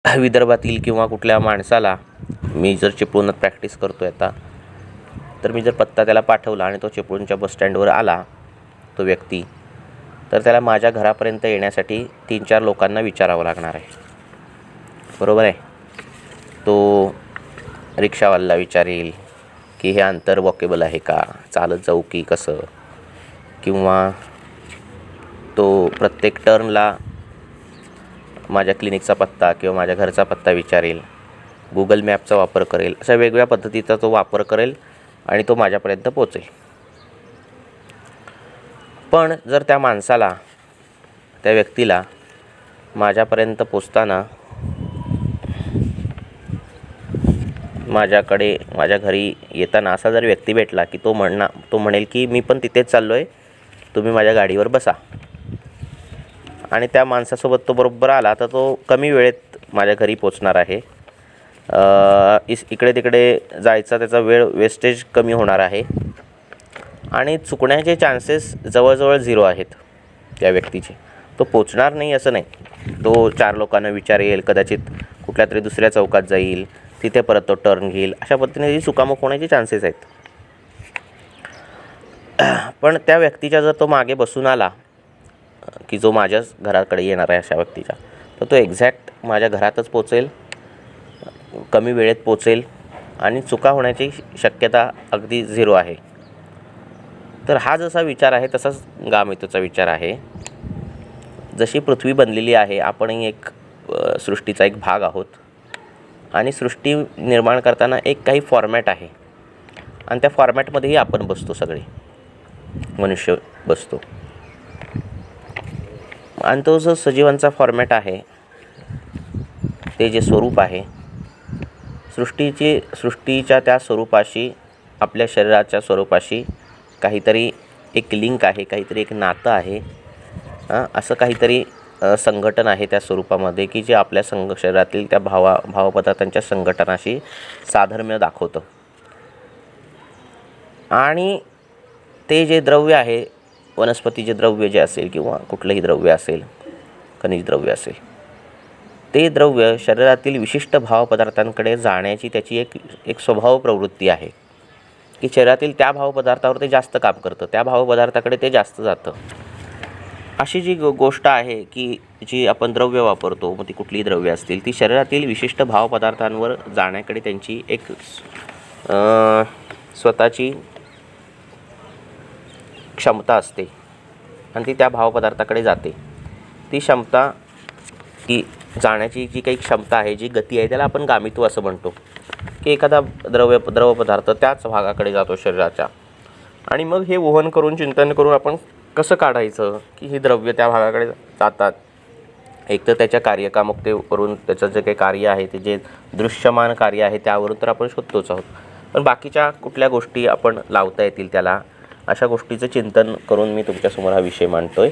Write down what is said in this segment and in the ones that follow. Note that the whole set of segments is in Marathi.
विदर्भातील किंवा कुठल्या माणसाला मी जर चिपळूणात प्रॅक्टिस करतो आहे आता, तर मी जर पत्ता त्याला पाठवला आणि तो चिपळूणच्या बसस्टँडवर आला तो व्यक्ती, तर त्याला माझ्या घरापर्यंत येण्यासाठी 3-4 लोकांना विचारावं लागणार आहे. बरोबर आहे. तो रिक्षावाल्याला विचारेल की हे अंतर वॉकेबल आहे का, चालत जाऊ की कसं, किंवा तो प्रत्येक टर्नला माझ्या क्लिनिकचा पत्ता किंवा माझ्या घरचा पत्ता विचारेल, गुगल मॅपचा वापर करेल. अशा वेगवेगळ्या पद्धतीचा तो वापर करेल आणि तो माझ्यापर्यंत पोचेल. पण जर त्या माणसाला, त्या व्यक्तीला माझ्यापर्यंत पोचताना माझ्या घरी येताना असा जर व्यक्ती भेटला की तो म्हणेल की मी पण तिथेच चाललो आहे, तुम्ही माझ्या गाडीवर बसा, आणि त्या माणसासोबत तो बरोबर आला, तर तो कमी वेळेत माझ्या घरी पोचणार आहे. इकडे तिकडे जायचा त्याचा वेळ वेस्टेज कमी होणार आहे आणि चुकण्याचे चान्सेस जवळजवळ 0 आहेत त्या व्यक्तीचे. तो पोचणार नाही असं नाही. तो 4 लोकांना विचारेल, कदाचित कुठल्या तरी दुसऱ्या चौकात जाईल, तिथे परत तो टर्न घेईल. अशा पद्धतीने चुकामुक होण्याचे चान्सेस आहेत. पण त्या व्यक्तीच्या जर तो मागे बसून आला की जो माझ्याच घराकडे येणार आहे अशा व्यक्तीच्या, तर तो एक्झॅक्ट माझ्या घरातच पोचेल, कमी वेळेत पोचेल आणि चुका होण्याची शक्यता अगदी 0 आहे. तर हा जसा विचार आहे तसाच गामितोचा विचार आहे. जशी पृथ्वी बनलेली आहे, आपणही एक सृष्टीचा एक भाग आहोत आणि सृष्टी निर्माण करताना एक काही फॉर्मॅट आहे आणि त्या फॉर्मॅटमध्येही आपण बसतो, सगळे मनुष्य बसतो. आणि तो जो सजीवांचा फॉर्मॅट आहे, ते जे स्वरूप आहे सृष्टीच्या त्या स्वरूपाशी, आपल्या शरीराच्या स्वरूपाशी काहीतरी एक लिंक आहे, काहीतरी एक नातं आहे. असं काहीतरी संघटन आहे त्या स्वरूपामध्ये की जे आपल्या शरीरातील त्या भावपदार्थांच्या संघटनाशी साधर्म्य दाखवतं. आणि ते जे द्रव्य आहे, वनस्पतीचे द्रव्य जे असेल किंवा कुठलंही द्रव्य असेल, खनिज द्रव्य असेल, ते द्रव्य शरीरातील विशिष्ट भावपदार्थांकडे जाण्याची त्याची एक स्वभाव प्रवृत्ती आहे की शरीरातील त्या भावपदार्थावर ते जास्त काम करतं, त्या भावपदार्थाकडे ते जास्त जातं. अशी जी गोष्ट आहे की जी आपण द्रव्य वापरतो, मग ती कुठलीही द्रव्य असतील, ती शरीरातील विशिष्ट भावपदार्थांवर जाण्याकडे त्यांची एक स्वतःची क्षमता असते आणि ती त्या भावपदार्थाकडे जाते. ती क्षमता, की जाण्याची जी काही क्षमता आहे, जी गती आहे, त्याला आपण गामित्व असं म्हणतो. की एखादा द्रव पदार्थ त्याच भागाकडे जातो शरीराच्या, आणि मग हे वहन करून, चिंतन करून आपण कसं काढायचं की ही द्रव्य त्या भागाकडे जातात. एक तर त्याच्या कार्यकामुकतेवरून, त्याचं जे काही कार्य आहे, ते जे दृश्यमान कार्य आहे त्यावरून तर आपण शोधतोच आहोत, पण बाकीच्या कुठल्या गोष्टी आपण लावता येतील त्याला, अशा गोष्टीचं चिंतन करून मी तुमच्यासमोर हा विषय मांडतोय.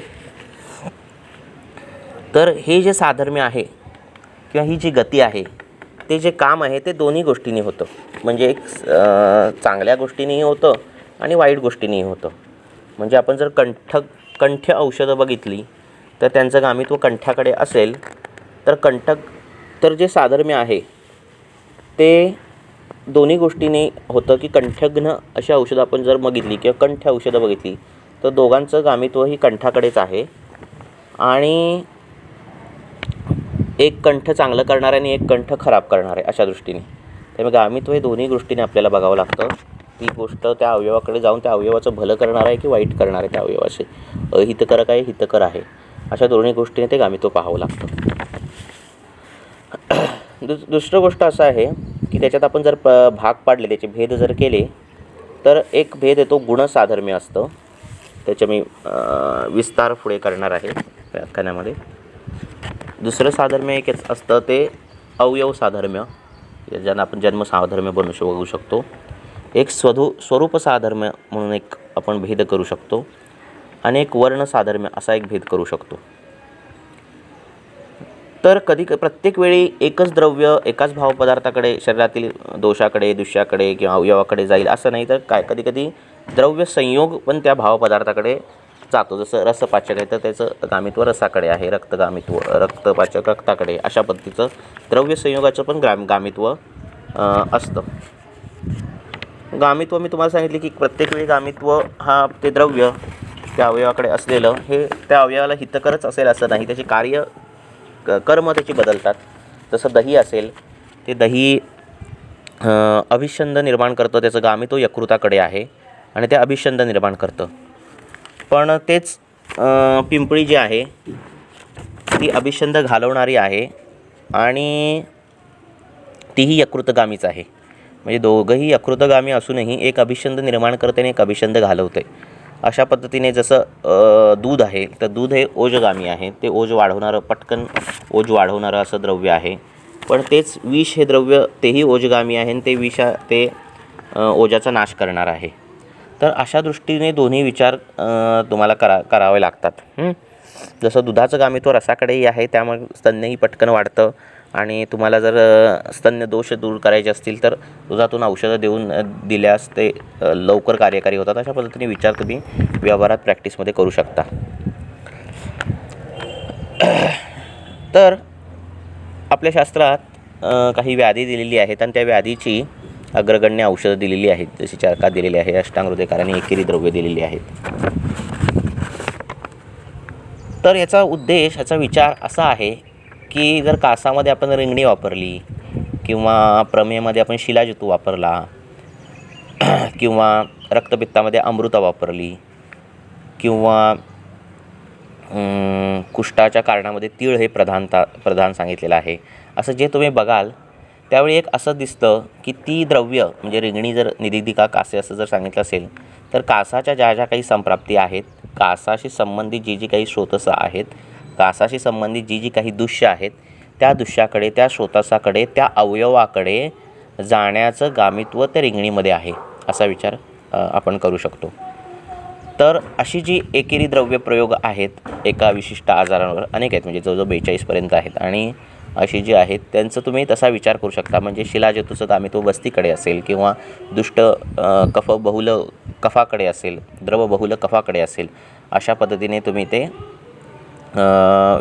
तर हे जे साधर्म्य आहे किंवा ही जी गती आहे, ते जे काम आहे ते दोन्ही गोष्टींनी होतं. म्हणजे एक चांगल्या गोष्टींनीही होतं आणि वाईट गोष्टींनीही होतं. म्हणजे आपण जर कंठ्य औषधं बघितली तर त्यांचं गामित्व कंठ्याकडे असेल, तर जे साधर्म्य आहे ते दोन्ही गोष्टींनी होतं. की कंठ्यघ्न अशी औषधं आपण जर बघितली किंवा कंठ्य औषधं बघितली, तर दोघांचं गामित्व ही कंठाकडेच आहे. आणि एक कंठ चांगलं करणार आणि एक कंठ खराब करणार आहे अशा दृष्टीने. त्यामुळे गामित्व हे दोन्ही गोष्टीने आपल्याला बघावं लागतं. ती गोष्ट त्या अवयवाकडे जाऊन त्या अवयवाचं भलं करणार आहे की वाईट करणार आहे, त्या अवयवाचे अहितकारक आहे, हितकर आहे, अशा दोन्ही गोष्टीने ते गामित्व पाहावं लागतं. दुसरं गोष्ट असं आहे की त्याच्यात आपण जर भाग पाडले, त्याचे भेद जर केले, तर एक भेद येतो गुणसाधर्म्य असतं. त्याचे मी विस्तार पुढे करणार आहे व्याख्यानामध्ये. दुसरं साधर्म्य एक असतं ते अवयव साधर्म्य, ज्यांना आपण जन्म साधर्म्य बघू शकतो. एक स्वरूप साधर्म्य म्हणून एक आपण भेद करू शकतो आणि एक वर्ण साधर्म्य असा एक भेद करू शकतो. तर प्रत्येक वेळी एकच द्रव्य एकाच भावपदार्थाकडे, शरीरातील दोषाकडे, दुष्याकडे किंवा अवयवाकडे जाईल असं नाही. तर कधी द्रव्य संयोग पण त्या भावपदार्थाकडे जातो. जसं रसपाचक आहे तर त्याचं गामित्व रसाकडे आहे, रक्तगामित्व रक्तपाचक रक्ताकडे, अशा पद्धतीचं द्रव्य संयोगाचं पण गामित्व असतं. गामित्व मी तुम्हाला सांगितले की प्रत्येक वेळी गामित्व हा ते द्रव्य त्या अवयवाकडे असलेलं हे त्या अवयवाला हितकरच असेल असं नाही, त्याची कार्य कर्म त्याची बदलतात. जसं दही असेल, ते दही अभिष्यंद निर्माण करतं, त्याचं गामित्व यकृताकडे आहे आणि ते अभिष्यंद निर्माण करतं. पण तेच पिंपळी जी आहे ती अभिष्यंद घालवणारी आहे आणि तीही यकृतगामीच आहे. म्हणजे दोघंही यकृतगामी असूनही एक अभिष्यंद निर्माण करते आणि एक अभिष्यंद घालवते. अशा पद्धतीने जसं दूध आहे तर दूध हे ओजगामी आहे, ते ओज वाढवणारं, पटकन ओज वाढवणारं असं द्रव्य आहे. पण तेच विष हे द्रव्य तेही ओजगामी आहे आणि ते ओजाचा नाश करणार आहे. तर अशा दृष्टीने दोन्ही विचार तुम्हाला करावे लागतात. जसं दुधाचं गामित्व रसाकडेही आहे, त्यामुळे स्तन्यही पटकन वाढतं आणि तुम्हाला जर स्तन्य दोष दूर करायचे असतील तर दुधातून औषधं दिल्यास ते लवकर कार्यकारी होतात. अशा पद्धतीने विचार तुम्ही व्यवहारात प्रॅक्टिसमध्ये करू शकता. तर आपल्या शास्त्रात काही व्याधी दिलेली आहेत आणि त्या व्याधीची अग्रगण्य औषधं दिलेली आहेत. जशी चरका दिलेली आहे, अष्टांग हृदयकार आणि एकेरी द्रव्य दिलेली आहेत. तर याचा उद्देश, याचा विचार असा आहे की जर कासामध्ये आपण रिंगणी वापरली किंवा प्रमेयमध्ये आपण शिलाजितू वापरला किंवा रक्तपित्तामध्ये अमृता वापरली किंवा कुष्ठाच्या कारणामध्ये तीळ हे प्रधान सांगितलेलं आहे, असं जे तुम्ही बघाल त्यावेळी एक असं दिसतं की ती द्रव्य म्हणजे रिंगणी जर निदिदिका कासे असं जर सांगितलं असेल तर कासाच्या ज्या काही संप्राप्ती आहेत, कासाशी संबंधित जी काही स्रोतसं आहेत, कासाशी संबंधित जी काही दुष्य आहेत, त्या दुष्याकडे, त्या स्रोतसाकडे, त्या अवयवाकडे जाण्याचं गामित्व त्या रिंगणीमध्ये आहे, असा विचार आपण करू शकतो. तर अशी जी एकेरी द्रव्य प्रयोग आहेत एका विशिष्ट आजारांवर, अनेक आहेत, म्हणजे जवळजवळ 42पर्यंत आहेत, आणि अशी जी आहेत त्यांचं तुम्ही तसा विचार करू शकता. म्हणजे शिलाजतूचं गामित्व बस्तीकडे असेल किंवा दुष्ट कफ बहुल कफाकडे असेल, द्रव बहुल कफाकडे असेल, अशा पद्धतीने तुम्ही ते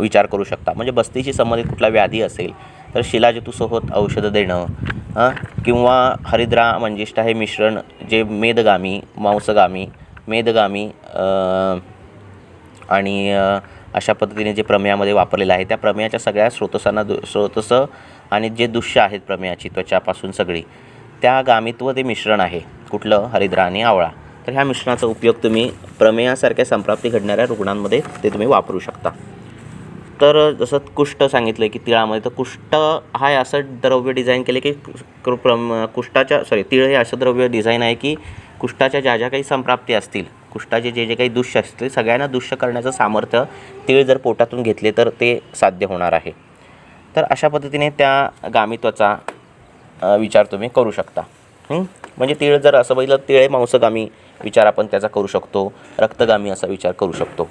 विचार करू शकता. म्हणजे बस्तीशी संबंधित कुठला व्याधी असेल तर शिलाजतूसोबत औषधं देणं किंवा हरिद्रा मंजिष्ठा हे मिश्रण जे मेदगामी, मांसगामी, मेदगामी आणि अशा पद्धतीने जे प्रमेयामध्ये वापरलेलं आहे त्या प्रमेयाच्या सगळ्या स्रोतसं आणि जे दुष्य आहेत प्रमेयाची त्वचापासून सगळी, त्या गामित्व ते मिश्रण आहे कुठलं, हरिद्रा आणि आवळा. तर ह्या मिश्रणाचा उपयोग तुम्ही प्रमेयासारख्या संप्राप्ती घडणाऱ्या रुग्णांमध्ये ते तुम्ही वापरू शकता. तर जसं कुष्ठ सांगितलं की तिळामध्ये, तर कुष्ठ हा असं द्रव्य डिझाईन केले की तीळ हे असं द्रव्य डिझाईन आहे की कुष्ठाच्या ज्या काही संप्राप्ती असतील, कुष्ठाचे जे काही दुष्य असतील सगळ्यांना दुष्य करण्याचं सामर्थ्य तीळ जर पोटातून घेतले तर ते साध्य होणार आहे. तर अशा पद्धतीने त्या गामित्वाचा विचार तुम्ही करू शकता. म्हणजे तीळ जर असं बघितलं, तीळ मांसगामी विचार आपण त्याचा करू शकतो, रक्तगामी असा विचार करू शकतो.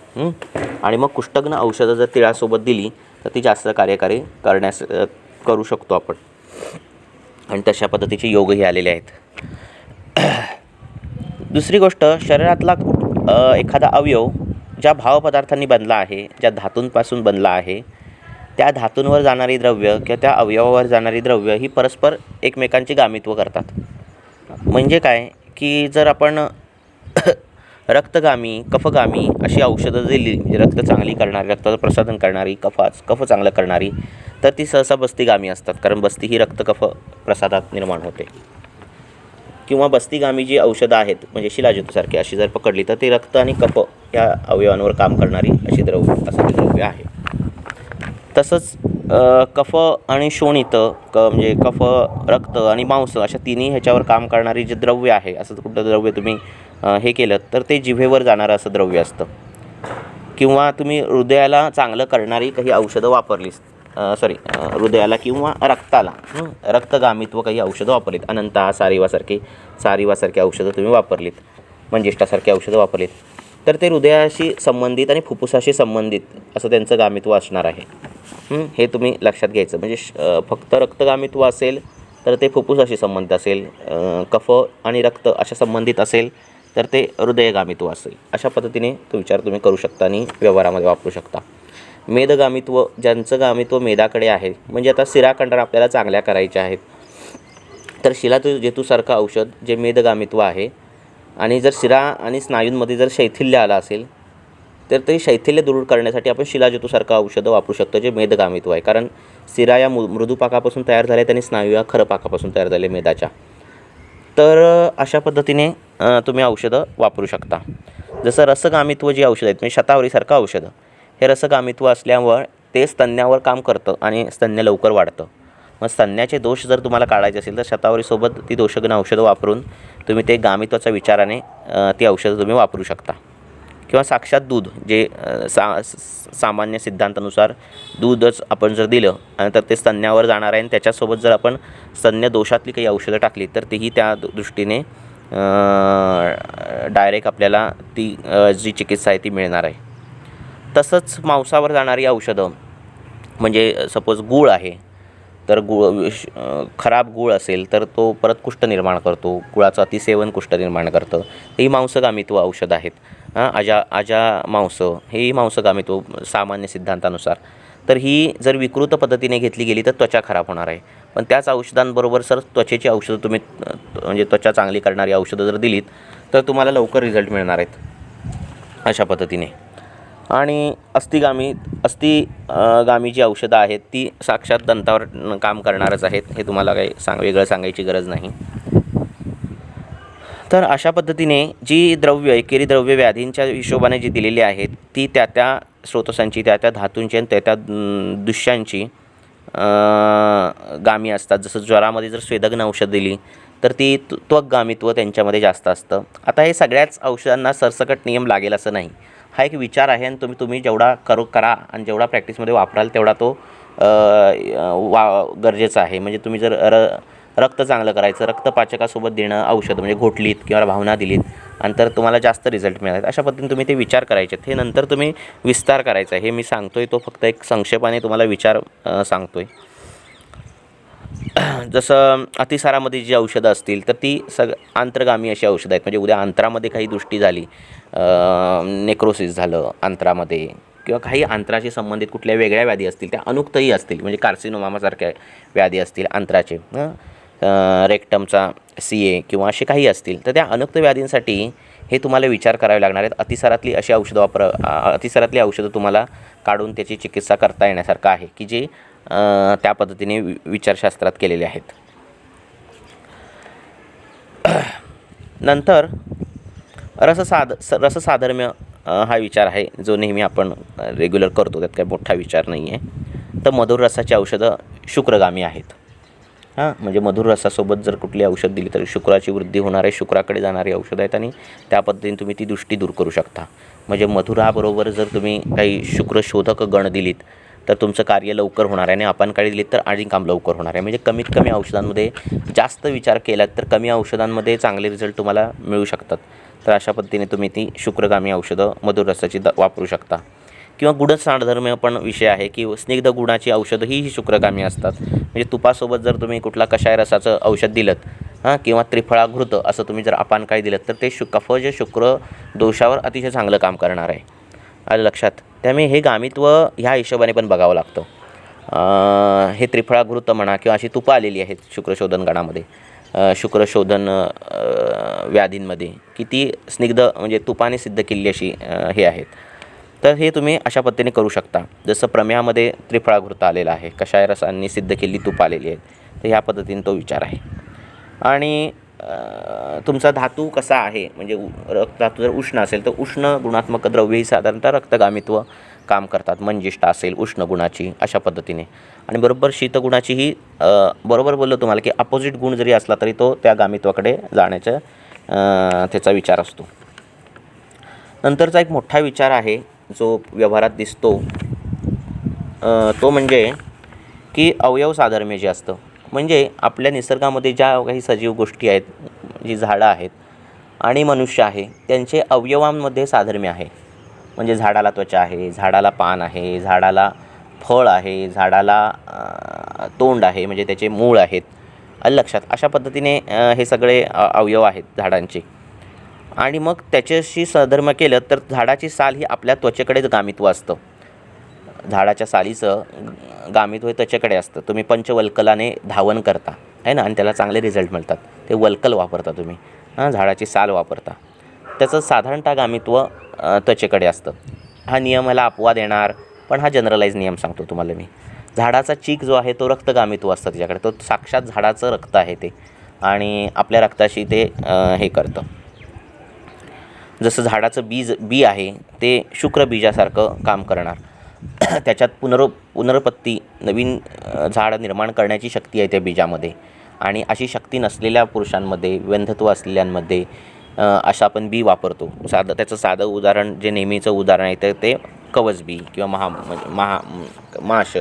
आणि मग कुष्ठग्न औषधं जर तिळासोबत दिली तर ती जास्त कार्यकारी करू शकतो आपण, आणि तशा पद्धतीचे योगही आलेले आहेत. दुसरी गोष्ट, शरीरातला एखादा अवयव ज्या भावपदार्थांनी बनला आहे, ज्या धातूंपासून बनला आहे, त्या धातूंवर जाणारी द्रव्य किंवा त्या अवयवावर जाणारी द्रव्य ही परस्पर एकमेकांची गामित्व करतात. म्हणजे काय की जर आपण रक्तगामी, कफगामी अशी औषधं दिली, म्हणजे रक्त चांगली करणारी, रक्ताचं प्रसाधन करणारी, कफ चांगलं करणारी, तर ती सहसा बस्तीगामी असतात, कारण बस्ती ही रक्त कफ प्रसादात निर्माण होते. किंवा बस्तीगामी जी औषधं आहेत म्हणजे शिलाजितूसारखी अशी जर पकडली तर ती रक्त आणि कफ या अवयवांवर काम करणारी अशी द्रव्य आहे. तसंच कफ आणि शोणित म्हणजे कफ, रक्त आणि मांस अशा तिन्ही ह्याच्यावर काम करणारी जे द्रव्य आहे, असं कुठलं द्रव्य तुम्ही हे केलं तर ते जिभेवर जाणारं असं द्रव्य असतं. किंवा तुम्ही हृदयाला चांगलं करणारी काही औषधं वापरलीस, हृदयाला किंवा रक्ताला रक्तगामित्व काही औषधं वापरलीत, अनंता, सारिवासारखी औषधं तुम्ही वापरलीत, मंजिष्ठासारखी औषधं वापरलीत, तर ते हृदयाशी संबंधित आणि फुफ्फुसाशी संबंधित असं त्यांचं गामित्व असणार आहे. हे तुम्ही लक्षात घ्यायचं. म्हणजे फक्त रक्तगामित्व असेल तर ते फुफ्फुसाशी संबंधित असेल, कफ आणि रक्त अशा संबंधित असेल तर ते हृदयगामित्व असेल. अशा पद्धतीने तो विचार तुम्ही करू शकता आणि व्यवहारामध्ये वापरू शकता. मेदगामित्व, ज्यांचं गामित्व मेदाकडे आहे, म्हणजे आता शिराखंडरा आपल्याला चांगल्या करायच्या आहेत, तर शिलाजेतूसारखं औषध जे मेदगामित्व आहे, आणि जर शिरा आणि स्नायूंमध्ये जर शैथिल्य आलं असेल तर ते शैथिल्य दूर करण्यासाठी आपण शिलाजेतूसारखं औषधं वापरू शकतो जे मेदगामित्व आहे. कारण शिरा या मृदू पाकापासून तयार झाल्या आणि स्नायू या खरं पाकापासून तयार झाले मेदाच्या. तर अशा पद्धतीने तुम्ही औषधं वापरू शकता. जसं रसगामित्व जी औषधं आहेत, म्हणजे शतावरीसारखं औषधं, हे रसगामित्व असल्यामुळे ते स्तन्यावर काम करतं आणि स्तन्य लवकर वाढतं. मग स्तन्याचे दोष जर तुम्हाला काढायचे असेल तर शतावरीसोबत ती दोषगण औषधं वापरून तुम्ही ते गामित्वाच्या विचाराने ती औषधं तुम्ही वापरू शकता. किंवा साक्षात दूध, जे सामान्य सिद्धांतानुसार दूधच आपण जर दिलं आणि तर ते स्तन्यावर जाणार आहे आणि त्याच्यासोबत जर आपण स्तन्य दोषातली काही औषधं टाकली तर तीही त्या दृष्टीने डायरेक्ट आपल्याला ती जी चिकित्सा आहे ती मिळणार आहे. तसंच मांसावर जाणारी औषधं, म्हणजे सपोज गूळ आहे, तर खराब गूळ असेल तर तो परत कुष्ठ निर्माण करतो, गुळाचं अतिसेवन कुष्ठ निर्माण करतं. ही मांसगामित्व औषध आहेत. आजा मांस हेही मांसगामित्व सामान्य सिद्धांतानुसार. तर ही जर विकृत पद्धतीने घेतली गेली तर त्वचा खराब होणार आहे. पण त्याच औषधांबरोबर सर त्वचेची औषधं तुम्ही म्हणजे त्वचा चांगली करणारी औषधं जर दिलीत तर तुम्हाला लवकर रिझल्ट मिळणार आहेत अशा पद्धतीने. आणि अस्थिगामी जी औषधं आहेत ती साक्षात दंतावर काम करणारच आहेत, हे तुम्हाला काही वेगळं सांगायची गरज नाही. तर अशा पद्धतीने जी द्रव्य, एकेरी द्रव्य व्याधींच्या हिशोबाने जी दिलेली आहेत ती त्या स्रोतसांची, त्या धातूंची आणि त्या दुष्यांची गामी असतात. जसं ज्वरामध्ये जर स्वेदग्न औषध दिली तर ती त्वग्गामित्व त्यांच्यामध्ये जास्त असतं. आता हे सगळ्याच औषधांना सरसकट नियम लागेल असं नाही. हा एक विचार आहे आणि तुम्ही जेवढा करा आणि जेवढा प्रॅक्टिसमध्ये वापराल तेवढा तो गरजेचा आहे. म्हणजे तुम्ही जर रक्त चांगलं करायचं, रक्तपाचकासोबत देणं औषध म्हणजे घोटलीत किंवा भावना दिलीत आणि तर तुम्हाला जास्त रिझल्ट मिळाले, अशा पद्धतीने तुम्ही ते विचार करायचे. हे नंतर तुम्ही विस्तार करायचा आहे. हे मी सांगतोय तो फक्त एक संक्षेपाने तुम्हाला विचार सांगतोय. जसं अतिसारामध्ये जी औषधं असतील तर ती आंतरगामी अशी औषधं आहेत. म्हणजे उद्या आंतरामध्ये काही दृष्टी झाली, नेक्रोसिस झालं आंतरामध्ये, किंवा काही आंतराशी संबंधित कुठल्या वेगळ्या व्याधी असतील, त्या अनुक्तही असतील, म्हणजे कार्सिनोमासारख्या व्याधी असतील आंतराचे, रेक्टमचा CA किंवा असे काही असतील, तर त्या अनुक्त व्याधींसाठी हे तुम्हाला विचार करावे लागणार आहेत. अतिसारातली औषधं तुम्हाला काढून त्याची चिकित्सा करता येण्यासारखं आहे की जे त्या पद्धतीने विचारशास्त्रात केलेले आहेत. नंतर रससाधर्म्य हा विचार आहे जो नेहमी आपण रेग्युलर करतो, त्यात काही मोठा विचार नाही आहे. तर मधुर रसाची औषधं शुक्रगामी आहेत. म्हणजे मधुर रसासोबत जर कुठली औषध दिली तर शुक्राची वृद्धी होणार आहे, शुक्राकडे जाणारी औषधं आहेत आणि त्या पद्धतीने तुम्ही ती दृष्टी दूर करू शकता. म्हणजे मधुराबरोबर जर तुम्ही काही शुक्रशोधक गण दिलीत तर तुमचं कार्य लवकर होणार आहे आणि आपण काळी दिलीत तर आणि काम लवकर होणार आहे. म्हणजे कमीत कमी औषधांमध्ये जास्त विचार केलात तर कमी औषधांमध्ये चांगले रिझल्ट तुम्हाला मिळू शकतात. तर अशा पद्धतीने तुम्ही ती शुक्रगामी औषधं मधुर रसाची वापरू शकता. किंवा गुणसाधर्म्य पण विषय आहे की स्निग्ध गुणाची औषधं ही शुक्रगामी असतात. म्हणजे तुपासोबत जर तुम्ही कुठला कषाय रसाचं औषध दिलं किंवा त्रिफळाघृत असं तुम्ही जर अपानकाळी दिलं तर ते कफज शुक्र दोषावर अतिशय चांगलं काम करणार आहे. आलं लक्षात? त्यामुळे हे गामित्व ह्या हिशोबाने पण बघावं लागतं. हे त्रिफळाघृत म्हणा किंवा अशी तुपं आलेली आहेत शुक्रशोधन गणामध्ये, शुक्रशोधन व्याधींमध्ये की ती स्निग्ध म्हणजे तुपाने सिद्ध केलेली अशी हे आहेत. तर हे तुम्ही अशा पद्धतीने करू शकता. जसं प्रमेहामध्ये त्रिफळाघृत आलेला आहे, कषाय रसांनी सिद्ध केलेली तूप आलेली आहे. तर ह्या पद्धतीने तो विचार आहे. आणि तुमचा धातू कसा आहे, म्हणजे धातू जर उष्ण असेल तर उष्ण गुणात्मक द्रव्य ही साधारणतः रक्तगामित्व काम करतात. मंजिष्ठा असेल उष्ण गुणाची अशा पद्धतीने. आणि बरोबर शीतगुणाची ही बरोबर बोललो तुम्हाला की अपोजिट गुण जरी असला तरी तो त्या गामित्वाकडे जाण्याचा त्याचा विचार असतो. नंतरचा एक मोठा विचार आहे जो व्यवहारात दिसतो तो म्हणजे की अवयव साधर्म्य जे असतं. म्हणजे आपल्या निसर्गामध्ये ज्या काही सजीव गोष्टी आहेत, जी झाडं आहेत आणि मनुष्य आहे, त्यांचे अवयवांमध्ये साधर्म्य आहे. म्हणजे झाडाला त्वचा आहे, झाडाला पान आहे, झाडाला फळ आहे, झाडाला तोंड आहे, म्हणजे त्याचे मूळ आहेत. लक्षात? अशा पद्धतीने हे सगळे अवयव आहेत झाडांचे. आणि मग त्याच्याशी सधर्म केलं तर झाडाची साल ही आपल्या त्वचेकडेच गामित्व असतं. झाडाच्या सालीचं गामित्व हे त्वचेकडे असतं. तुम्ही पंचवल्कलाने धावन करता आहे ना, आणि त्याला चांगले रिझल्ट मिळतात. ते वल्कल वापरता तुम्ही, झाडाची साल वापरता, त्याचं साधारणतः गामित्व त्वचेकडे असतं. हा नियम ह्याला अपवाद येणार, पण हा जनरलाइज नियम सांगतो तुम्हाला मी. झाडाचा चीक जो आहे तो रक्तगामित्व असतं त्याच्याकडे, तो साक्षात झाडाचं रक्त आहे ते, आणि आपल्या रक्ताशी ते हे करतं. जसं झाडाचं बी आहे ते शुक्रबीजासारखं काम करणार. त्याच्यात पुनरुत्पत्ती, नवीन झाड निर्माण करण्याची शक्ती आहे त्या बीजामध्ये. आणि अशी शक्ती नसलेल्या पुरुषांमध्ये, व्यंधत्व असलेल्यांमध्ये अशा आपण बी वापरतो. त्याचं साधं उदाहरण, जे नेहमीचं उदाहरण आहे तर ते कवच बी किंवा माश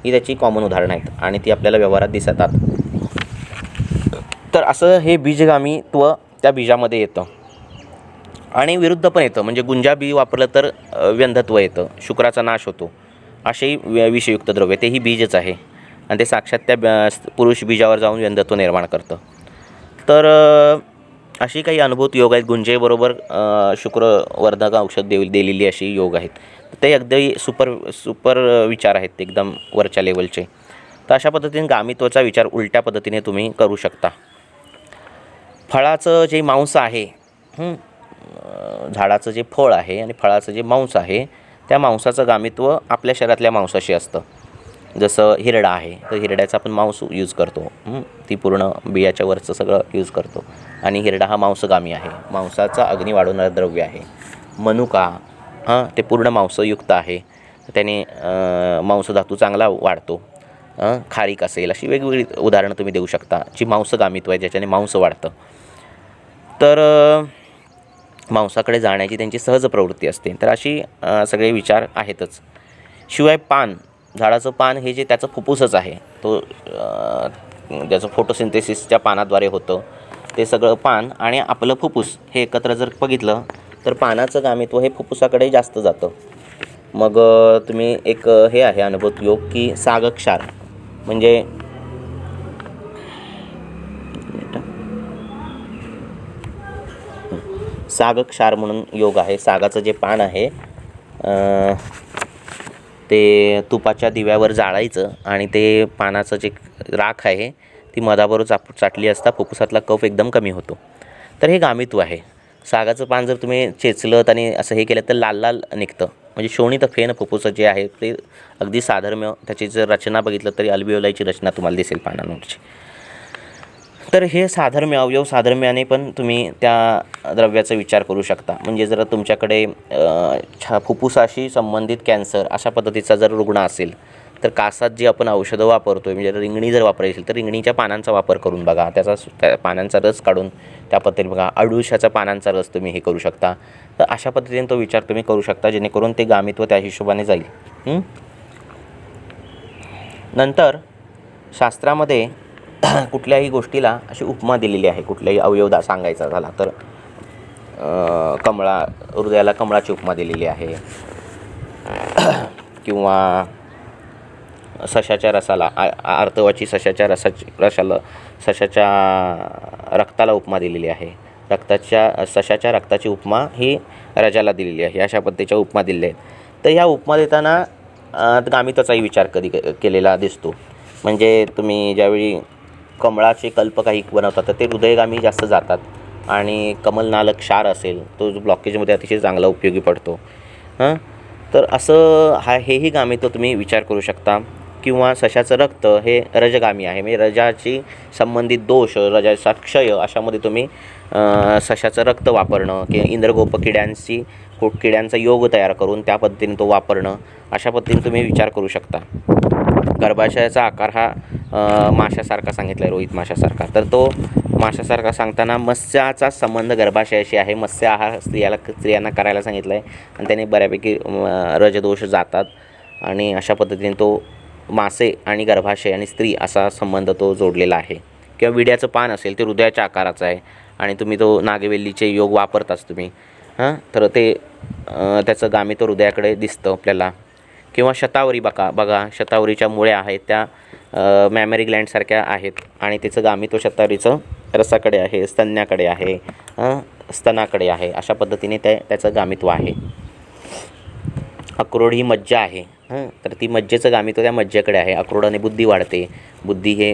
ही त्याची कॉमन उदाहरणं आहेत, आणि ती आपल्याला व्यवहारात दिसतात. तर असं हे बीजगामित्व त्या बीजामध्ये येतं. आणि विरुद्ध पण येतं, म्हणजे गुंजा बी वापरलं तर व्यंधत्व येतं, शुक्राचा नाश होतो. असेही विषयुक्त द्रव्य, तेही बीजच आहे, आणि ते साक्षात त्या पुरुष बीजावर जाऊन व्यंधत्व निर्माण करतं. तर अशी काही अनुभूत योग आहेत. गुंजेबरोबर शुक्रवर्धक औषध दिलेली अशी योग आहेत. ते अगदी सुपर विचार आहेत, ते एकदम वरच्या लेवलचे. तर अशा पद्धतीने गामित्वाचा विचार उलट्या पद्धतीने तुम्ही करू शकता. फळाचं जे मांस आहे, झाडाचं जे फळ आहे आणि फळाचं जे मांस आहे, त्या मांसाचं गामित्व आपल्या शरीरातल्या मांसाशी असतं. जसं हिरडा आहे, तर हिरड्याचा आपण मांस यूज करतो, ती पूर्ण बियाच्या वरचं सगळं यूज करतो, आणि हिरडा हा मांसगामी आहे, मांसाचा अग्नी वाढवणारं द्रव्य आहे. मनुका ते पूर्ण मांसयुक्त आहे, त्याने मांसधातू चांगला वाढतो. खारीक असेल, अशी वेगवेगळी उदाहरणं तुम्ही देऊ शकता जी मांसगामित्व आहे, ज्याच्याने मांस वाढतं. तर मांसाकडे जाण्याची त्यांची सहज प्रवृत्ती असते. तर अशी सगळे विचार आहेतच. शिवाय पान, झाडाचं पान हे जे त्याचं फुफ्फुसच आहे, तो ज्याचं फोटोसिंथेसिसच्या पानाद्वारे होतं ते सगळं पान आणि आपलं फुफ्फुस हे एकत्र जर बघितलं तर पानाचं गामित्व हे फुफ्फुसाकडे जास्त जातं. मग तुम्ही एक हे आहे अनुभूत योग की सागक्षार, म्हणजे सागक्षार म्हणून योग आहे. सागाचं जे पान आहे ते तुपाच्या दिव्यावर जाळायचं, आणि ते पानाचं जे राख आहे ती मधाबरोबर चाटली असता फुफ्फुसातला कफ एकदम कमी होतो. तर हे गामित्व आहे. सागाचं पान जर तुम्ही चेचलं आणि असं हे केलं तर लाल लाल निघतं, म्हणजे शोणित फेन फुफ्फुसं जे आहे ते अगदी साधर्म्य. त्याची जर रचना बघितलं तरी अल्विओलाईची रचना तुम्हाला दिसेल पानांवरची. तर हे साधर्म्य, अवयव साधर्म्याने पण तुम्ही त्या द्रव्याचा विचार करू शकता. म्हणजे जर तुमच्याकडे फुफ्फुसाशी संबंधित कॅन्सर अशा पद्धतीचा जर रुग्ण असेल तर कासात जी आपण औषधं वापरतो, म्हणजे रिंगणी जर वापरायची असेल तर रिंगणीच्या पानांचा वापर करून बघा, त्या पानांचा रस काढून त्या पद्धतीने बघा. अडुळशाच्या पानांचा रस तुम्ही हे करू शकता. तर अशा पद्धतीने तो विचार तुम्ही करू शकता, जेणेकरून ते गामित्व त्या हिशोबाने जाईल. नंतर शास्त्रामध्ये कुठल्याही गोष्टीला अशी उपमा दिलेली आहे. कुठल्याही अवयव सांगायचा झाला तर हृदयाला कमळाची उपमा दिलेली आहे, किंवा सशाच्या रसाला आर्तवाची सशाच्या सशाच्या रक्ताला उपमा दिलेली आहे. सशाच्या रक्ताची उपमा ही रजाला दिलेली आहे. अशा पद्धतीच्या उपमा दिलेल्या आहेत. तर ह्या उपमा देताना गामित्वाचाही विचार कधी केलेला दिसतो. म्हणजे तुम्ही ज्यावेळी कमळाचे कल्प काही बनवतात तर ते हृदयगामी जास्त जातात, आणि कमलनालक क्षार असेल तो ब्लॉकेजमध्ये अतिशय चांगला उपयोगी पडतो. तर असं हेही गामित्व तुम्ही विचार करू शकता. किंवा सशाचं रक्त हे रजगामी आहे, म्हणजे रजाची संबंधित दोष, रजाचा क्षय अशामध्ये तुम्ही सशाचं रक्त वापरणं, किंवा इंद्रगोप किड्यांचा योग तयार करून त्या पद्धतीने तो वापरणं, अशा पद्धतीने तुम्ही विचार करू शकता. गर्भाशयाचा आकार हा माशासारखा सांगितला आहे, रोहित माशासारखा. तर तो माशासारखा सांगताना मत्स्याचा संबंध गर्भाशयाशी आहे. मत्स्य आहार स्त्रियांना करायला सांगितलं आहे, आणि त्याने बऱ्यापैकी रजदोष जातात. आणि अशा पद्धतीने तो मासे आणि गर्भाशय आणि स्त्री असा संबंध तो जोडलेला आहे. किंवा विड्याचं पान असेल ते हृदयाच्या आकाराचं आहे, आणि तुम्ही तो नागवेलीचे योग वापरताच तुम्ही, तर ते त्याचं गामित्व हृदयाकडे दिसतं आपल्याला. किंवा शतावरी बघा शतावरीच्या मुळ्या आहेत त्या मॅमरी ग्लँडसारख्या आहेत, आणि त्याचं गामित्व शतावरीचं रसाकडे आहे, स्तन्याकडे आहे. स्तनाकडे आहे. अशा पद्धतीने त्याचं गामित्व आहे. अक्रोड ही मज्जा आहे, तर ती मज्जेचं गामित्व त्या मज्जेकडे आहे. अक्रोडाने बुद्धी वाढते. बुद्धी हे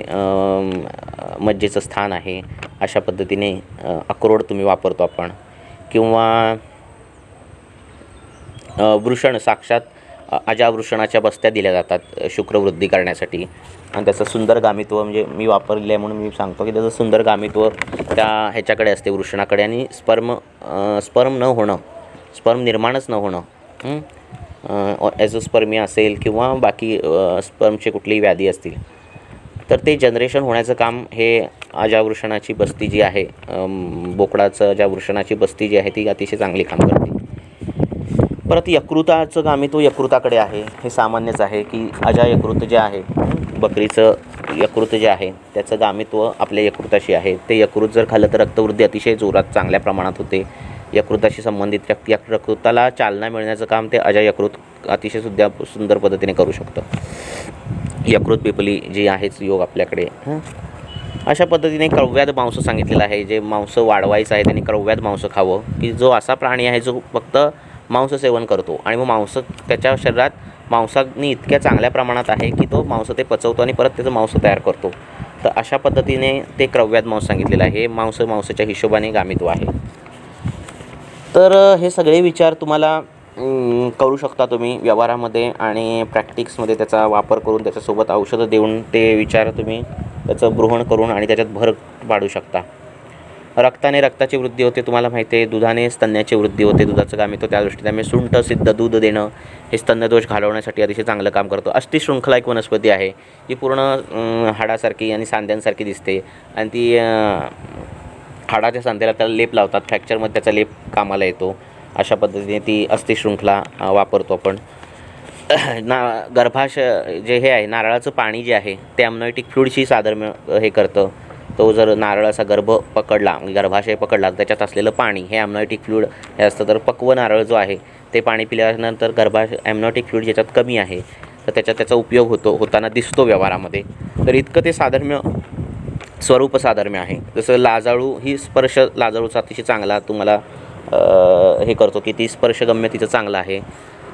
मज्जेचं स्थान आहे. अशा पद्धतीने अक्रोड तुम्ही वापरतो आपण. किंवा वृषण, साक्षात अजावृषणाच्या बस्त्या दिल्या जातात शुक्रवृद्धी करण्यासाठी. आणि त्याचं सुंदर गामित्व म्हणजे मी वापरले आहे म्हणून मी सांगतो की त्याचं सुंदर गामित्व त्या ह्याच्याकडे असते, वृषणाकडे. आणि स्पर्म न होणं, स्पर्म निर्माणच न होणं, ॲझोस्पर्मिया असेल किंवा बाकी स्पर्मचे कुठलीही व्याधी असतील, तर ते जनरेशन होण्याचं काम हे अजावृषणाची बस्ती जी आहे, बोकडाचं अजावृषणाची बस्ती जी आहे ती अतिशय चांगली काम करते. परत यकृताचं गामित्व यकृताकडे आहे. हे सामान्यच आहे की अजा यकृत जे आहे, बकरीचं यकृत जे आहे त्याचं गामित्व आपल्या यकृताशी आहे. ते यकृत जर खाल्लं तर रक्तवृद्धी अतिशय जोरात चांगल्या प्रमाणात होते. यकृताशी संबंधित यकृताला चालना मिळण्याचं काम ते अजा यकृत अतिशय सुंदर पद्धतीने करू शकतं. यकृत पिपली जी आहेच योग आपल्याकडे. अशा पद्धतीने क्रव्याद मांस सांगितलेलं आहे. जे मांस वाढवायचं आहे त्यांनी क्रव्याद मांस खावं, की जो असा प्राणी आहे जो फक्त मांस सेवन करतो आणि मग मांस त्याच्या शरीरात मांसाग्नी इतक्या चांगल्या प्रमाणात आहे की तो मांस ते पचवतो आणि परत त्याचं मांस तयार करतो. तर अशा पद्धतीने ते क्रव्याद मांस सांगितलेलं आहे. मांसाच्या हिशोबाने गामित्व आहे. तर हे सगळे विचार तुम्हाला करू शकता तुम्ही व्यवहारामध्ये आणि प्रॅक्टिक्समध्ये त्याचा वापर करून त्याच्यासोबत औषधं देऊन ते विचार तुम्ही त्याचं ग्रहण करून आणि त्याच्यात भर पाडू शकता. रक्ताने रक्ताची वृद्धी होते, तुम्हाला माहिती आहे. दुधाने स्तन्याची वृद्धी होते, दुधाचं गामित्व त्या दृष्टीने. त्यामुळे सुंठ सिद्ध दूध देणं हे स्तन्यदोष घालवण्यासाठी अतिशय चांगलं काम करतो. अष्टिशृंखला एक वनस्पती आहे जी पूर्ण हाडासारखी आणि सांध्यांसारखी दिसते आणि ती हाडाच्या सांध्याला त्याला लेप लावतात. फ्रॅक्चरमध्ये त्याचा लेप कामाला येतो. अशा पद्धतीने ती अष्टिशृंखला वापरतो आपण. गर्भाशय जे हे आहे, नारळाचं पाणी जे आहे ते ॲम्नायोटिक फ्लुइडशी साधर्म्य हे करतं. तो जर नारळाचा गर्भ पकडला, गर्भाशय पकडला, तर त्याच्यात असलेलं पाणी हे ॲम्नायोटिक फ्लुइड हे असतं. तर पक्व नारळ जो आहे ते पाणी पिल्यानंतर ॲम्नायोटिक फ्लुइड ज्याच्यात कमी आहे तर त्याचा उपयोग होताना दिसतो व्यवहारामध्ये. तर इतकं ते साधर्म्य स्वरूप साधर्म्य आहे. जसं लाजाळू ही स्पर्श, लाजाळूचा अतिशय चांगला तुम्हाला हे करतो की ती स्पर्शगम्य तिचं चांगलं आहे.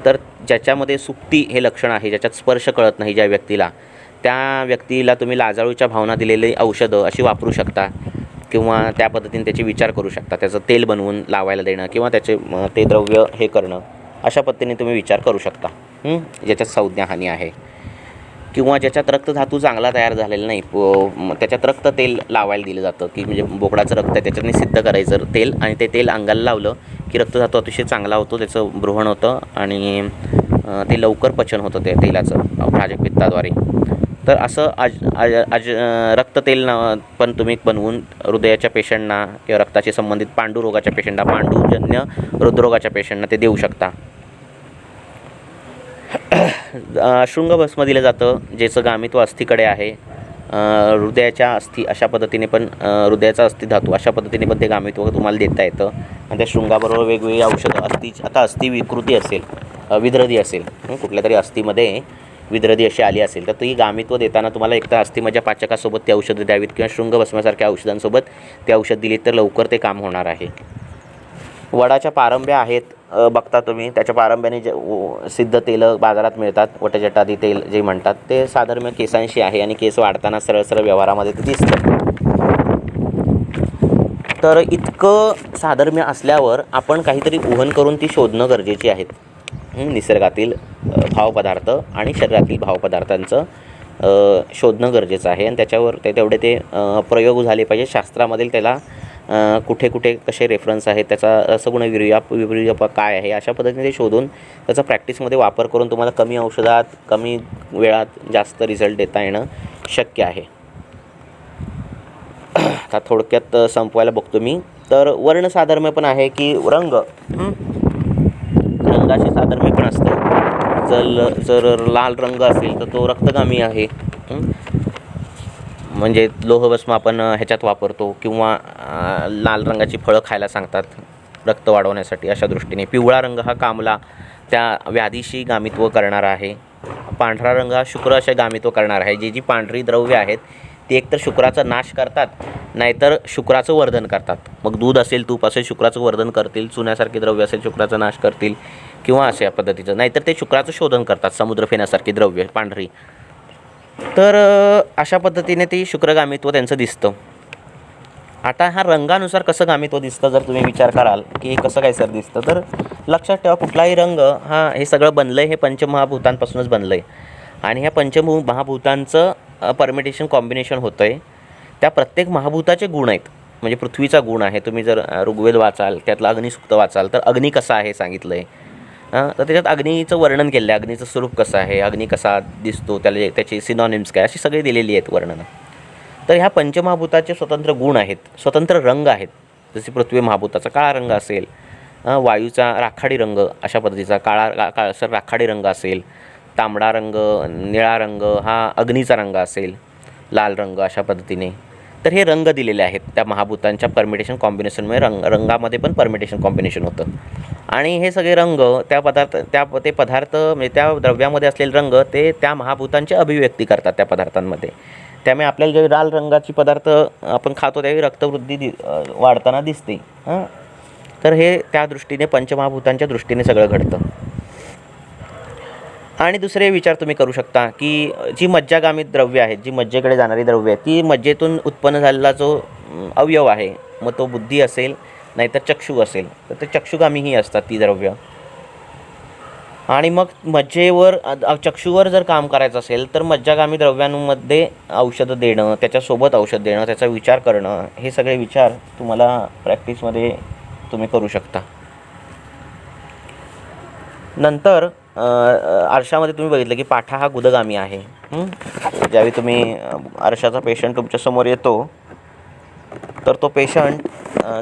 तर ज्याच्यामध्ये सुक्ती हे लक्षण आहे, ज्याच्यात स्पर्श कळत नाही ज्या व्यक्तीला, त्या व्यक्तीला तुम्ही लाजाळूच्या भावना दिलेली औषधं अशी वापरू शकता किंवा त्या पद्धतीने त्याचे विचार करू शकता. त्याचं तेल बनवून लावायला देणं किंवा त्याचे ते द्रव्य हे करणं, अशा पद्धतीने तुम्ही विचार करू शकता. ज्याच्यात संज्ञाहानी आहे किंवा ज्याच्यात रक्तधातू चांगला तयार झालेला नाही, त्याच्यात रक्त तेल लावायला दिलं जातं की म्हणजे बोकडाचं रक्त आहे त्याच्याने सिद्ध करायचं तेल, आणि ते तेल अंगाला लावलं की रक्तधातू अतिशय चांगला होतो, त्याचं ब्रहण होतं आणि ते लवकर पचन होतं ते तेलाचं प्राजक पित्ताद्वारे. तर असं रक्ततेल पण तुम्ही बनवून हृदयाच्या पेशंटना किंवा रक्ताशी संबंधित पांडुरोगाच्या पेशंटना, पांडुजन्य हृदरोगाच्या पेशंटना ते देऊ शकता. शृंगभस्म दिलं जातं ज्याचं गामित्व अस्थिकडे आहे. हृदयाच्या अस्थी अशा पद्धतीने पण हृदयाचा अस्थिधातू अशा पद्धतीने पण ते गामित्व तुम्हाला देता येतं. आणि त्या शृंगाबरोबर वेगवेगळी औषधं, आता अस्थि विकृती असेल, विद्रदी असेल, कुठल्या तरी अस्थिमध्ये विद्रदी अशी आली असेल तर ती गामित्व देताना तुम्हाला एकतर अस्थिमज्जा पाचकासोबत ती औषधं द्यावीत किंवा शृंगभस्मासारख्या औषधांसोबत ते औषध दिली तर लवकर ते काम होणार आहे. वडाच्या पारंब्या आहेत, बघता तुम्ही. त्याच्या पारंब्याने जे सिद्ध तेलं बाजारात मिळतात, वटजटादी तेल जे म्हणतात, ते साधर्म्य केसांशी आहे आणि केस वाढताना सरळ सरळ व्यवहारामध्ये ते दिसतं. तर इतकं साधर्म्य असल्यावर आपण काहीतरी उहन करून ती शोधणं गरजेची आहेत. निसर्गातील भावपदार्थ आणि शरीरातील भावपदार्थांचं शोधणं गरजेचं आहे आणि त्याच्यावर तेवढे ते प्रयोग झाले पाहिजे. शास्त्रामधील त्याला कुठे कुठे कसे रेफरन्स आहेत, त्याचा रसगुण विपर्यय काय आहे, अशा पद्धतीने ते शोधून त्याचा प्रॅक्टिसमध्ये वापर करून तुम्हाला कमी औषधात कमी वेळात जास्त रिझल्ट देता येणं शक्य आहे. आता थोडक्यात संपवायला बघतो मी. तर वर्ण साधर्म्य पण आहे की रंगाशी साधर्म्य पण असतं. जर लाल रंग असेल तर तो रक्तगामी आहे. म्हणजे लोहभस्म आपण ह्याच्यात वापरतो किंवा लाल रंगाची फळं खायला सांगतात रक्त वाढवण्यासाठी. अशा दृष्टीने पिवळा रंग हा कामला, त्या व्याधीशी गामित्व करणारा आहे. पांढरा रंग हा शुक्र अशा गामित्व करणार आहे. जी पांढरी द्रव्य आहेत ती एकतर शुक्राचा नाश करतात, नाहीतर शुक्राचं वर्धन करतात. मग दूध असेल, तूप असेल, शुक्राचं वर्धन करतील. चुन्यासारखे द्रव्य असेल, शुक्राचा नाश करतील किंवा अशा पद्धतीचं. नाहीतर ते शुक्राचं शोधन करतात, समुद्रफेण्यासारखी द्रव्य पांढरी. तर अशा पद्धतीने ती शुक्रगामित्व त्यांचं दिसतं. आता हा रंगानुसार कसं गामित्व दिसतं जर तुम्ही विचार कराल की हे कसं काय सर दिसतं, तर लक्षात ठेवा कुठलाही रंग हे सगळं बनलं आहे हे पंचमहाभूतांपासूनच बनलं आहे. आणि ह्या पंचमहाभूतांचं परमिटेशन कॉम्बिनेशन होतं आहे. त्या प्रत्येक महाभूताचे गुण आहेत. म्हणजे पृथ्वीचा गुण आहे. तुम्ही जर ऋग्वेद वाचाल, त्यातलं अग्निसूक्त वाचाल, तर अग्नी कसा आहे सांगितलं आहे. तर त्याच्यात अग्नीचं वर्णन केलं आहे. अग्नीचं स्वरूप कसं आहे, अग्नी कसा दिसतो, त्याची सिनॉनिम्स काय, अशी सगळी दिलेली आहेत वर्णनं. तर ह्या पंचमहाभूताचे स्वतंत्र गुण आहेत, स्वतंत्र रंग आहेत. जसे पृथ्वी महाभूताचा काळा रंग असेल, वायूचा राखाडी रंग अशा पद्धतीचा काळसर राखाडी रंग असेल, तांबडा रंग, निळा रंग हा अग्नीचा रंग असेल, लाल रंग अशा पद्धतीने. तर हे रंग दिलेले आहेत त्या महाभूतांच्या परमिटेशन कॉम्बिनेशनमुळे. रंगामध्ये पण परमिटेशन कॉम्बिनेशन होतं. आणि हे सगळे रंग ते पदार्थ म्हणजे त्या द्रव्यामध्ये असलेले रंग ते त्या महाभूतांची अभिव्यक्ती करतात त्या पदार्थांमध्ये. त्यामुळे आपल्याला जे लाल रंगाची पदार्थ आपण खातो त्यावेळी रक्तवृद्धी वाढताना दिसते. तर हे त्या दृष्टीने पंचमहाभूतांच्या दृष्टीने सगळं घडतं. आणि दुसरे विचार तुम्ही करू शकता की जी मज्जागामी द्रव्य आहेत, जी मज्जेकडे जाणारी द्रव्य आहेत, ती मज्जेतून उत्पन्न झालेला जो अवयव आहे, मग तो बुद्धी असेल नाहीतर चक्षु असेल, तर ते चक्षुगामीही असतात ती द्रव्य. आणि मग मज्जेवर चक्षुवर जर काम करायचं असेल तर मज्जागामी द्रव्यांमध्ये औषधं देणं, त्याच्यासोबत औषध देणं, त्याचा विचार करणं, हे सगळे विचार तुम्हाला प्रॅक्टिसमध्ये तुम्ही करू शकता. नंतर आरशामध्ये तुम्ही बघितलं की पाठा हा गुदगामी आहे. ज्यावेळी तुम्ही आरशाचा पेशंट तुमच्यासमोर येतो तर तो पेशंट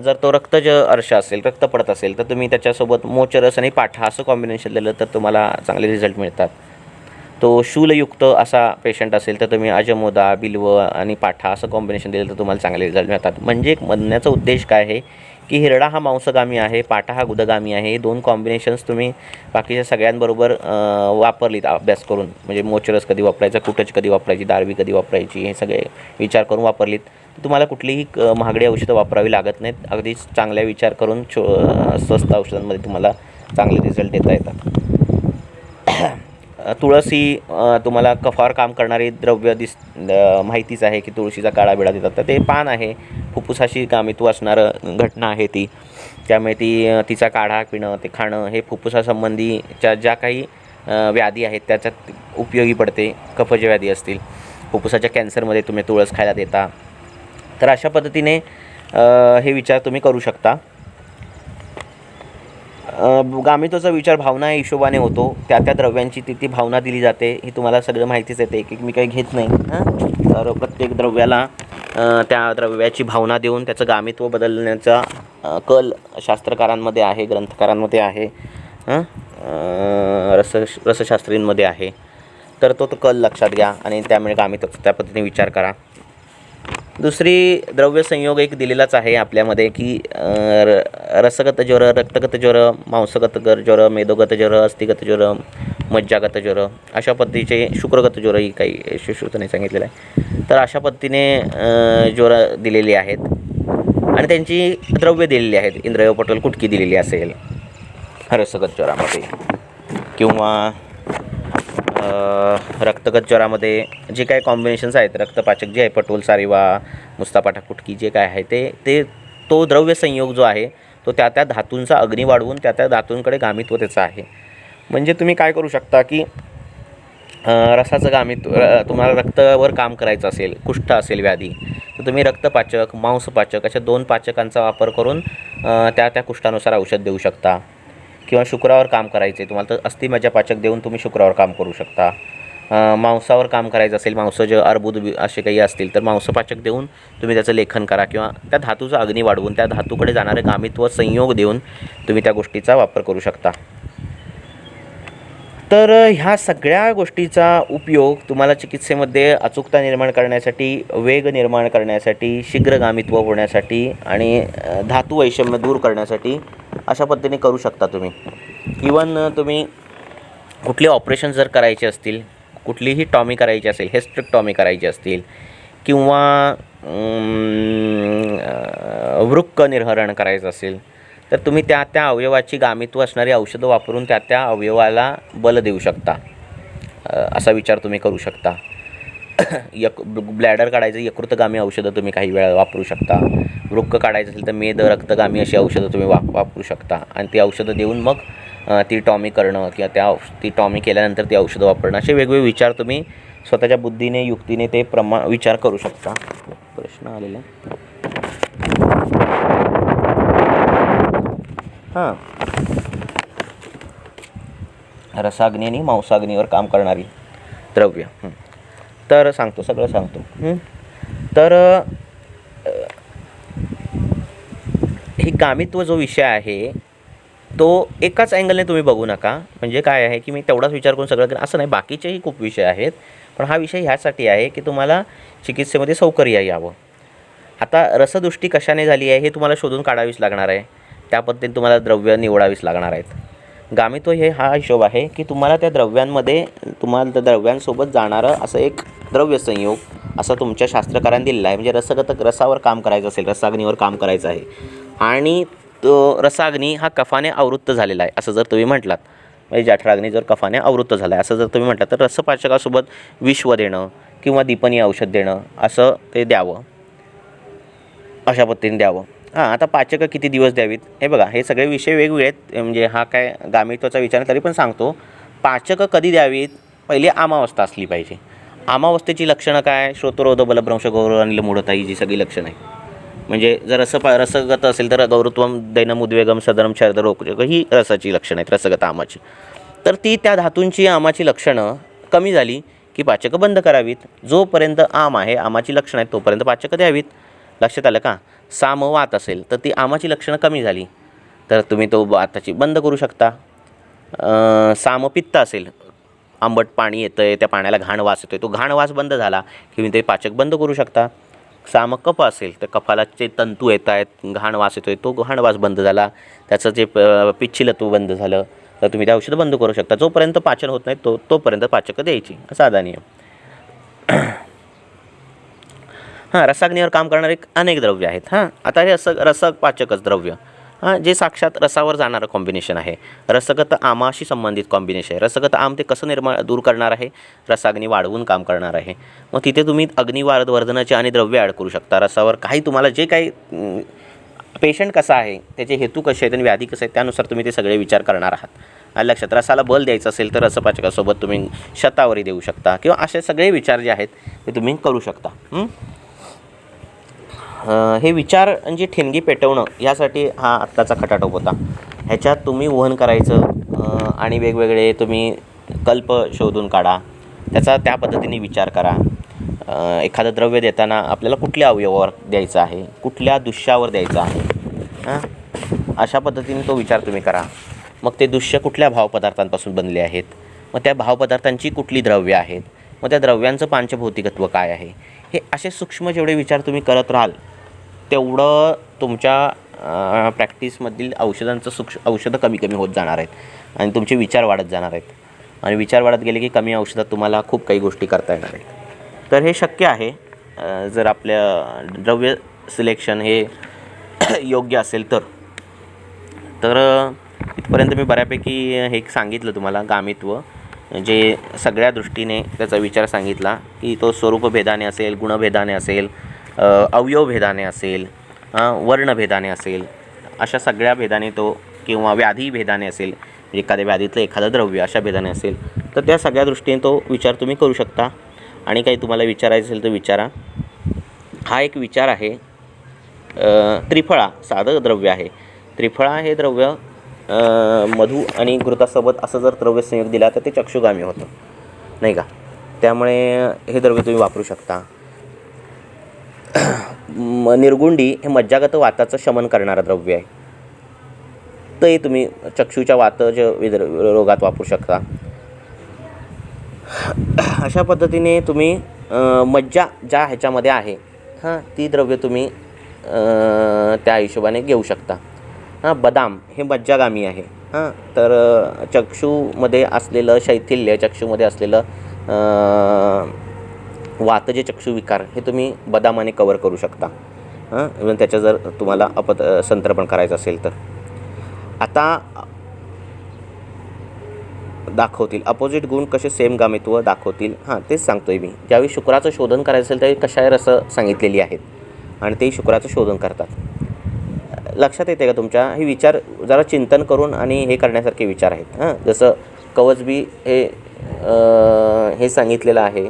जर तो रक्तज आरसा असेल, रक्त पडत असेल, तर तुम्ही त्याच्यासोबत मोचरस आणि पाठा असं कॉम्बिनेशन दिलं तर तुम्हाला चांगले रिझल्ट मिळतात. तो शूलयुक्त असा पेशंट असेल तर तुम्ही अजमोदा, बिल्व आणि पाठा असं कॉम्बिनेशन दिलं तर तुम्हाला चांगले रिझल्ट मिळतात. म्हणजे म्हणण्याचा उद्देश काय आहे की हिरडा हा मांसगामी आहे, पाठा हा गुदगामी आहे. हे दोन कॉम्बिनेशन्स तुम्ही बाकीच्या सगळ्यांबरोबर वापरलीत अभ्यास करून. म्हणजे मोचरस कधी वापरायचा, कुटच कधी वापरायची, दारवी कधी वापरायची, हे सगळे विचार करून वापरलीत तुम्हाला कुठलीही महागडी औषधं वापरावी लागत नाहीत. अगदी चांगल्या विचार करून स्वस्त औषधांमध्ये तुम्हाला चांगले रिझल्ट देता येतात. तुळस तुम्हाला कफावर काम करणारी द्रव्य माहितीच आहे की तुळशीचा काळा बिळा देतात. तर ते पान आहे, फुफ्फुसाशी कामित्व असणारं घटना आहे ती. त्यामुळे तिचा काढा पिणं, ते खाणं हे फुफ्फुसासंबंधीच्या ज्या काही व्याधी आहेत त्याच्यात उपयोगी पडते. कफज व्याधी असतील, फुफ्फुसाच्या कॅन्सरमध्ये तुम्ही तुळस खायला देता. तर अशा पद्धतीने हे विचार तुम्ही करू शकता. गामित्वाचा विचार भावना या हिशोबाने होतो. त्या द्रव्यांची ती भावना दिली जाते. ही तुम्हाला सगळं माहितीच येते की मी काही घेत नाही. तर प्रत्येक द्रव्याला त्या द्रव्याची भावना देऊन त्याचं गामित्व बदलण्याचा कल शास्त्रकारांमध्ये आहे, ग्रंथकारांमध्ये आहे, रसशास्त्रींमध्ये आहे. तर तो कल लक्षात घ्या आणि त्यामुळे गामित्वाचा त्या पद्धतीने विचार करा. दुसरी द्रव्य संयोग एक दिलेलाच आहे आपल्यामध्ये की रसगत ज्वर, रक्तगत ज्वर, मांसगत ज्वर, मेदोगत ज्वर, अस्थिगत ज्वर, मज्जागत ज्वर अशा पद्धतीचे, शुक्रगत ज्वरही काही सुश्रुताने सांगितलेलं आहे. तर अशा पद्धतीने ज्वर दिलेले आहेत आणि त्यांची द्रव्य दिलेली आहेत. इंद्रिय पटल कुटकी दिलेली असेल रसगत ज्वरामध्ये, किंवा रक्तगत ज्वरामध्ये जे काही कॉम्बिनेशन्स आहेत, रक्तपाचक जे आहे, पटोल, सारिवा, मुस्तापाठा, कुटकी जे काय आहे ते तो द्रव्य संयोग जो आहे तो त्या धातूंचा अग्नी वाढवून त्या धातूंकडे गामित्व त्याचं आहे. म्हणजे तुम्ही काय करू शकता की रसाचं गामित्व, तुम्हाला रक्तावर काम करायचं असेल, कुष्ठ असेल व्याधी, तर तुम्ही रक्तपाचक, मांसपाचक अशा 2 पाचकांचा वापर करून त्या कुष्ठानुसार औषध देऊ शकता. किंवा शुक्रावर काम करायचे तुम्हाला तर अस्थिमज्जा पाचक देऊन तुम्ही शुक्रावर काम करू शकता. मांसावर काम करायचं असेल, मांसज, अर्बुद असे काही असतील तर मांसपाचक देऊन तुम्ही त्याचं लेखन करा. किंवा त्या धातूचा अग्नी वाढवून त्या धातूकडे जाणारे गामित्व संयोग देऊन तुम्ही त्या गोष्टीचा वापर करू शकता. तर ह्या सगळ्या गोष्टीचा उपयोग तुम्हाला चिकित्सेमध्ये अचूकता निर्माण करण्यासाठी, वेग निर्माण करण्यासाठी, शीघ्रगामित्व होण्यासाठी आणि धातू वैषम्य दूर करण्यासाठी अशा पद्धतीने करू शकता तुम्ही. इवन तुम्ही कुठले ऑपरेशन जर करायचे असतील, कुठलीही टॉमी करायची असेल, हेस्ट्रिक्टॉमी करायची असतील, किंवा वृक्क निर्हरण करायचं असेल तर तुम्ही त्या त्या अवयवाची गामित्व असणारी औषधं वापरून त्या त्या अवयवाला बल देऊ शकता. असा विचार तुम्ही करू शकता. ब्लॅडर काढायचं यकृतगामी औषधं तुम्ही काही वेळा वापरू शकता. वृक्क काढायचं असेल तर मेद रक्तगामी अशी औषधं तुम्ही वापरू शकता आणि ती औषधं देऊन मग ती टॉमी करणं किंवा ती टॉमी केल्यानंतर ती औषधं वापरणं असे वेगवेगळे विचार तुम्ही स्वतःच्या बुद्धीने युक्तीने ते विचार करू शकता. प्रश्न आलेला हां, रसाग्नी आणि मांसाग्नीवर काम करणारी द्रव्य. तर सगळं सांगतो. तर ही गामित्व जो विषय आहे तो एकाच अँगलने तुम्ही बघू नका. म्हणजे काय आहे की मी तेवढाच विचार करून सगळं करेन असं नाही, बाकीचेही खूप विषय आहेत, पण हा विषय ह्यासाठी आहे की तुम्हाला चिकित्सेमध्ये सौकर्य यावं. आता रसदृष्टी कशाने झाली आहे हे तुम्हाला शोधून काढावीच लागणार आहे. त्या पद्धतीने तुम्हाला द्रव्य निवडावीच लागणार आहेत. गामित्व हा हिशोब आहे की तुम्हाला त्या द्रव्यांसोबत जाणारं असं एक द्रव्य संयोग असं तुमच्या शास्त्रकारांनी दिलेलं आहे. म्हणजे रसावर काम करायचं असेल, रसाग्नीवर काम करायचं आहे आणि तो रसाग्नी हा कफाने आवृत्त झालेला आहे असं जर तुम्ही म्हटलात, म्हणजे जठराग्नी जर कफाने आवृत्त झाला आहे असं जर तुम्ही म्हटलात, तर रसपाचकासोबत विश्व देणं किंवा दीपनीय औषध देणं असं ते द्यावं, अशा पद्धतीने द्यावं. आता पाचकं किती दिवस द्यावीत हे बघा, हे सगळे विषय वेगवेगळे आहेत. म्हणजे हा काय गामित्वाचा विचार तरी पण सांगतो. पाचकं कधी द्यावीत, पहिली आमावस्था असली पाहिजे. आमावस्थेची लक्षणं काय, श्रोतरोध बलभ्रंश गौरव अनिल मूढता ही जी सगळी लक्षणं आहे. म्हणजे जर रसगत असेल तर गौरत्वम दैनम उद्वेगम सदरम शरदरोग ही रसाची लक्षणं आहेत, रसगत आमाची. तर ती त्या धातूंची आमाची लक्षणं कमी झाली की पाचकं बंद करावीत. जोपर्यंत आम आहे, आमाची लक्षणं आहेत, तोपर्यंत पाचकं द्यावीत. लक्षात आलं का. साम वात असेल तर ती आमाची लक्षणं कमी झाली तर तुम्ही तो वाताची बंद करू शकता. साम पित्त असेल, आंबट पाणी येतं आहे, त्या पाण्याला घाण वास येतो आहे, तो घाण वास बंद झाला की तुम्ही ते पाचक बंद करू शकता. साम कफ असेल तर कफाला जे तंतू येत आहेत, घाण वास येतो आहे, तो घाण वास बंद झाला, त्याचं जे पिच्छिलत्व बंद झालं तर तुम्ही ते औषध बंद करू शकता. जोपर्यंत पाचन होत नाही तोपर्यंत पाचकं द्यायची, साधा नियम. रसाग्नीवर काम करणारे अनेक द्रव्य आहेत. आता हे रसपाचकच द्रव्य जे साक्षात रसावर जाणारं कॉम्बिनेशन आहे. रसगत आमाशी संबंधित कॉम्बिनेशन आहे. रसगत आम ते कसं दूर करणार आहे, रसाग्नी वाढवून काम करणार आहे. मग तिथे तुम्ही अग्निवर्धनाचे आणि द्रव्य ॲड करू शकता. रसावर काही तुम्हाला जे काही पेशंट कसा आहे, त्याचे हेतू कसे आहेत आणि व्याधी कसं आहे त्यानुसार तुम्ही ते सगळे विचार करणार आहात. लक्षात. रसाला बल द्यायचं असेल तर रसपाचकासोबत तुम्ही शतावरी देऊ शकता किंवा असे सगळे विचार जे आहेत ते तुम्ही करू शकता. हे विचार म्हणजे ठिणगी पेटवणं यासाठी हा आत्ताचा खटाटोप होता. ह्याच्यात तुम्ही वहन करायचं आणि वेगवेगळे तुम्ही कल्प शोधून काढा, त्याचा त्या पद्धतीने विचार करा. एखादं द्रव्य देताना आपल्याला कुठल्या अवयवावर द्यायचं आहे, कुठल्या दुष्यावर द्यायचं आहे, अशा पद्धतीने तो विचार तुम्ही करा. मग ते दुष्य कुठल्या भावपदार्थांपासून बनले आहेत, मग त्या भावपदार्थांची कुठली द्रव्य आहेत, मग त्या द्रव्यांचं पांचभौतिकत्व काय आहे. हे असे सूक्ष्म जेवढे विचार तुम्ही करत राहाल तेवढं तुमच्या प्रॅक्टिसमधील औषधं कमी कमी होत जाणार आहेत आणि तुमचे विचार वाढत जाणार आहेत. आणि विचार वाढत गेले की कमी औषधात तुम्हाला खूप काही गोष्टी करता येणार आहेत. तर हे शक्य आहे जर आपल्या द्रव्य सिलेक्शन हे योग्य असेल तर. इथपर्यंत मी बऱ्यापैकी हे सांगितलं तुम्हाला गामित्व, जे सगळ्या दृष्टीने त्याचा विचार सांगितला की तो स्वरूपभेदाने असेल, गुणभेदाने असेल, अवयवभेदाने असेल, वर्णभेदाने असेल, अशा सगळ्या भेदाने तो, किंवा व्याधीभेदाने असेल, एखाद्या व्याधीतलं एखादं द्रव्य अशा भेदाने असेल, तर त्या सगळ्या दृष्टीने तो विचार तुम्ही करू शकता. आणि काही तुम्हाला विचारायचं असेल तर विचारा. हा एक विचार आहे. त्रिफळा साधं द्रव्य आहे. त्रिफळा हे द्रव्य मधु आणि घृतासोबत असं जर द्रव्य संयोग दिला तर ते चक्षुगामी होतं, नाही का. त्यामुळे हे द्रव्य तुम्ही वापरू शकता. निर्गुंडी हे मज्जागत वाताचं शमन करणारं द्रव्य आहे, ते तुम्ही चक्षुच्या वातज रोगात वापरू शकता. अशा पद्धतीने तुम्ही मज्जा ज्या ह्याच्यामध्ये आहे ती द्रव्य तुम्ही त्या हिशोबाने घेऊ शकता. बदाम हे मज्जागामी आहे. तर चक्षुमध्ये असलेलं शैथिल्य, चक्षुमध्ये असलेलं वातजे चक्षुविकार हे तुम्ही बदामाने कवर करू शकता. इव्हन त्याच्या जर तुम्हाला संतर्पण करायचं असेल तर. आता दाखवतील अपोजिट गुण कसे सेम गामित्व दाखवतील. तेच सांगतोय मी. ज्यावेळी शुक्राचं शोधन करायचं असेल त्यावेळी कषाय रस सांगितलेली आहेत आणि ते शुक्राचं शोधन करतात. लक्षात येते का तुमच्या? हे विचार जरा चिंतन करून आणि हे करण्यासारखे विचार आहेत. जसं कवचबी हे सांगितलेलं आहे,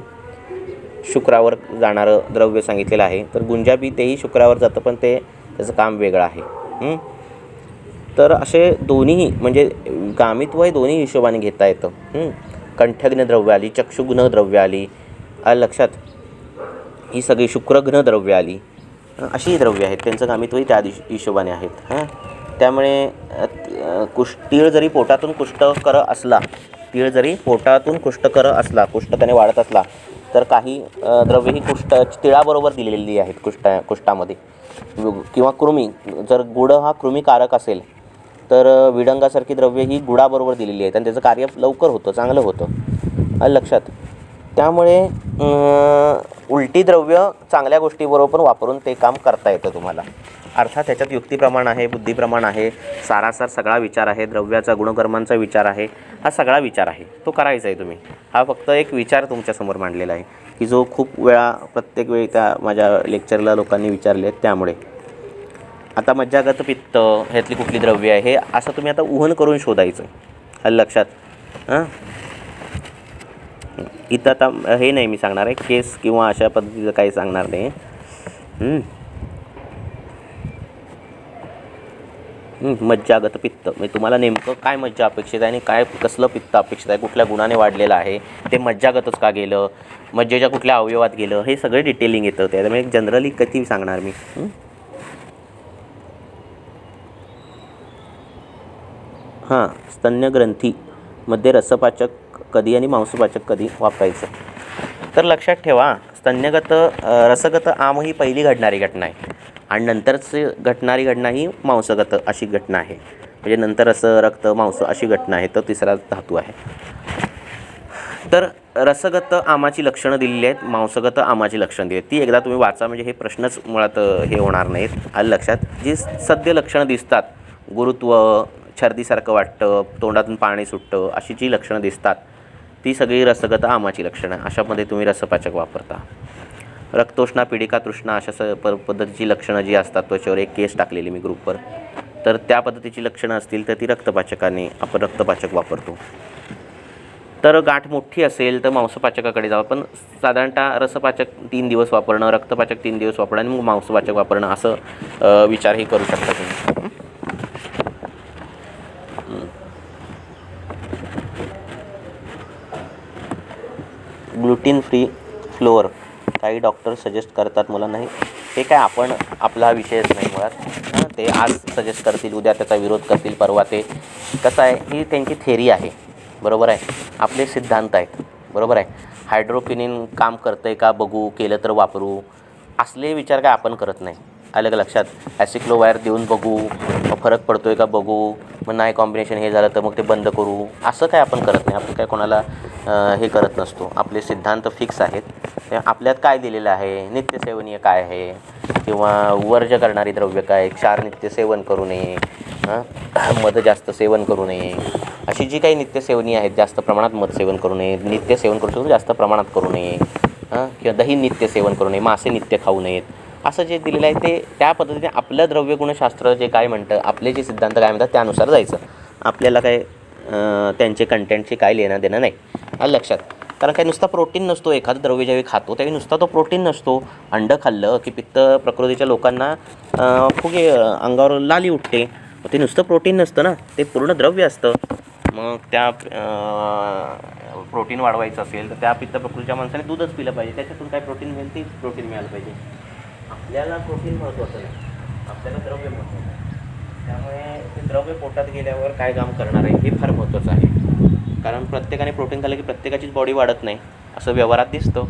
शुक्रावर जाणारं द्रव्य सांगितलेलं आहे. तर गुंजाबी तेही शुक्रावर जातं, पण त्याचं काम वेगळं आहे. तर असे दोन्हीही म्हणजे गामित्व हे दोन्ही हिशोबाने घेता येतं. कंठघ्न द्रव्य आली, चक्षुघ्न द्रव्य आली, लक्षात, ही सगळी शुक्रघ्न द्रव्य आली, अशी द्रव्य आहेत. त्यांचं गामित्वही त्या हिशोबाने आहेत. त्यामुळे तीळ जरी पोटातून कुष्ठकर असला, कुष्ठ त्याने वाढत असला, तर काही द्रव्य ही तिळाबरोबर दिलेली आहेत कुष्ठामध्ये. किंवा कृमी, जर गुड हा कृमीकारक असेल तर विडंगासारखी द्रव्य ही गुडाबरोबर दिलेली आहेत आणि त्याचं कार्य लवकर होतं, चांगलं होतं. लक्षात. त्यामुळे उलटी द्रव्य चांगल्या गोष्टीबरोबर पण वापरून ते काम करता येतं तुम्हाला. अर्थात त्याच्यात युक्तिप्रमाण आहे, बुद्धिप्रमाण आहे, सारासार सगळा विचार आहे, द्रव्याचा गुणकर्मांचा विचार आहे, हा सगळा विचार आहे, तो करायचा आहे तुम्ही. हा फक्त एक विचार तुमच्यासमोर मांडलेला आहे की जो खूप वेळा प्रत्येक वेळी त्या माझ्या लेक्चरला लोकांनी विचारले आहेत. त्यामुळे आता मज्जागत पित्त ह्यातली कुठली द्रव्य आहे हे असं तुम्ही आता उहन करून शोधायचं. लक्षात. इथं आता हे नाही मी सांगणार आहे, केस किंवा अशा पद्धतीचं काही सांगणार नाही. मज्जागत पित्त म्हणजे तुम्हाला नेमकं काय मज्जा अपेक्षित आहे आणि काय कसलं पित्त अपेक्षित आहे, कुठल्या गुणाने वाढलेलं आहे, ते मज्जागतच का गेलं, मज्जेच्या कुठल्या अवयवात गेलं, हे सगळे डिटेलिंग येतं. त्यामुळे जनरली किती सांगणार मी. स्तन्यग्रंथीमध्ये रसपाचक कधी आणि मांसपाचक कधी वापरायचं. तर लक्षात ठेवा, स्तन्यगत रसगत आम ही पहिली घडणारी घटना आहे आणि नंतरची घडणारी घटना ही मांसगत अशी घटना आहे. म्हणजे नंतर रस, रक्त, मांस अशी घटना आहे. तर तिसरा धातू आहे. तर रसगत आमाची लक्षणं दिलेली आहेत, मांसगत आमाची लक्षणं दिली आहेत. ती एकदा तुम्ही वाचा, म्हणजे हे प्रश्नच मुळात हे होणार नाहीत. आलं लक्षात. जी सद्य लक्षणं दिसतात, गुरुत्व, छर्दीसारखं वाटतं, तोंडातून पाणी सुटतं, अशी जी लक्षणं दिसतात ती सगळी रसगत आमाची लक्षणं. अशामध्ये तुम्ही रसपाचक वापरता. रक्तोष्णा, पीडिका, तृष्णा अशा पद्धतीची लक्षणं जी असतात, त्वचेवर एक केस टाकलेली मी ग्रुपवर, तर त्या पद्धतीची लक्षणं असतील तर ती रक्तपाचकाने आपण रक्तपाचक वापरतो. तर गाठ मोठी असेल तर मांसपाचकाकडे जावं, पण साधारणतः रसपाचक 3 दिवस वापरणं, रक्तपाचक 3 दिवस वापरणं आणि मग मांसपाचक वापरणं असं विचारही करू शकता तुम्ही. ग्लुटीन फ्री फ्लोअर काही डॉक्टर सजेस्ट करतात, मला नाही. हे काय आपण आपला विषयच नाही मुळात. ते आज सजेस्ट करतील, उद्या त्याचा विरोध करतील, परवा ते कसं आहे, ही त्यांची थेरी आहे. बरोबर आहे. आपले सिद्धांत आहेत. बरोबर आहे. हायड्रोक्विनिन काम करतं आहे का बघू, केलं तर वापरू, असले विचार काय आपण करत नाही. आलं का लक्षात. ॲसिक्लोवायर देऊन बघू, मग फरक पडतो आहे का बघू, मग नाही कॉम्बिनेशन हे झालं तर मग ते बंद करू, असं काय आपण करत नाही. आपण काय कोणाला हे करत नसतो. आपले सिद्धांत फिक्स आहेत. आपल्यात काय दिलेलं आहे, नित्यसेवनीय काय आहे, किंवा वर्ज करणारी द्रव्य काय, क्षार नित्य सेवन करू नये, मध जास्त सेवन करू नये, अशी जी काही नित्यसेवनी आहेत, जास्त प्रमाणात मध सेवन करू नये, नित्य सेवन करू शकतो जास्त प्रमाणात करू नये, किंवा दही नित्य सेवन करू नये, मासे नित्य खाऊ नयेत, असं जे दिलेलं आहे ते त्या पद्धतीने आपलं द्रव्यगुणशास्त्र जे काय म्हणतं, आपले जे सिद्धांत काय म्हणतात त्यानुसार जायचं. आपल्याला काय त्यांचे कंटेंटचे काय लेणं देणं नाही. आलं लक्षात. कारण काय नुसता प्रोटीन नसतो. एखादं द्रव्य ज्यावेळी खातो त्यावेळी नुसता तो प्रोटीन नसतो. अंडं खाल्लं की पित्त प्रकृतीच्या लोकांना फुगे अंगावर लाली उठते, ते नुसतं प्रोटीन नसतं ना, ते पूर्ण द्रव्य असतं. मग त्या प्रोटीन वाढवायचं असेल तर त्या पित्त प्रकृतीच्या माणसाने दूधच पिलं पाहिजे. त्याच्यातून काय प्रोटीन मिळेल ते प्रोटीन मिळालं पाहिजे. आपल्याला प्रोटीन महत्त्वाचं नाही, आपल्याला द्रव्य महत्त्वाचं आहे. त्यामुळे ते द्रव्य पोटात गेल्यावर काय काम करणार आहे हे फार महत्त्वाचं आहे. कारण प्रत्येकाने प्रोटीन खाल्लं की प्रत्येकाचीच बॉडी वाढत नाही असं व्यवहारात दिसतं.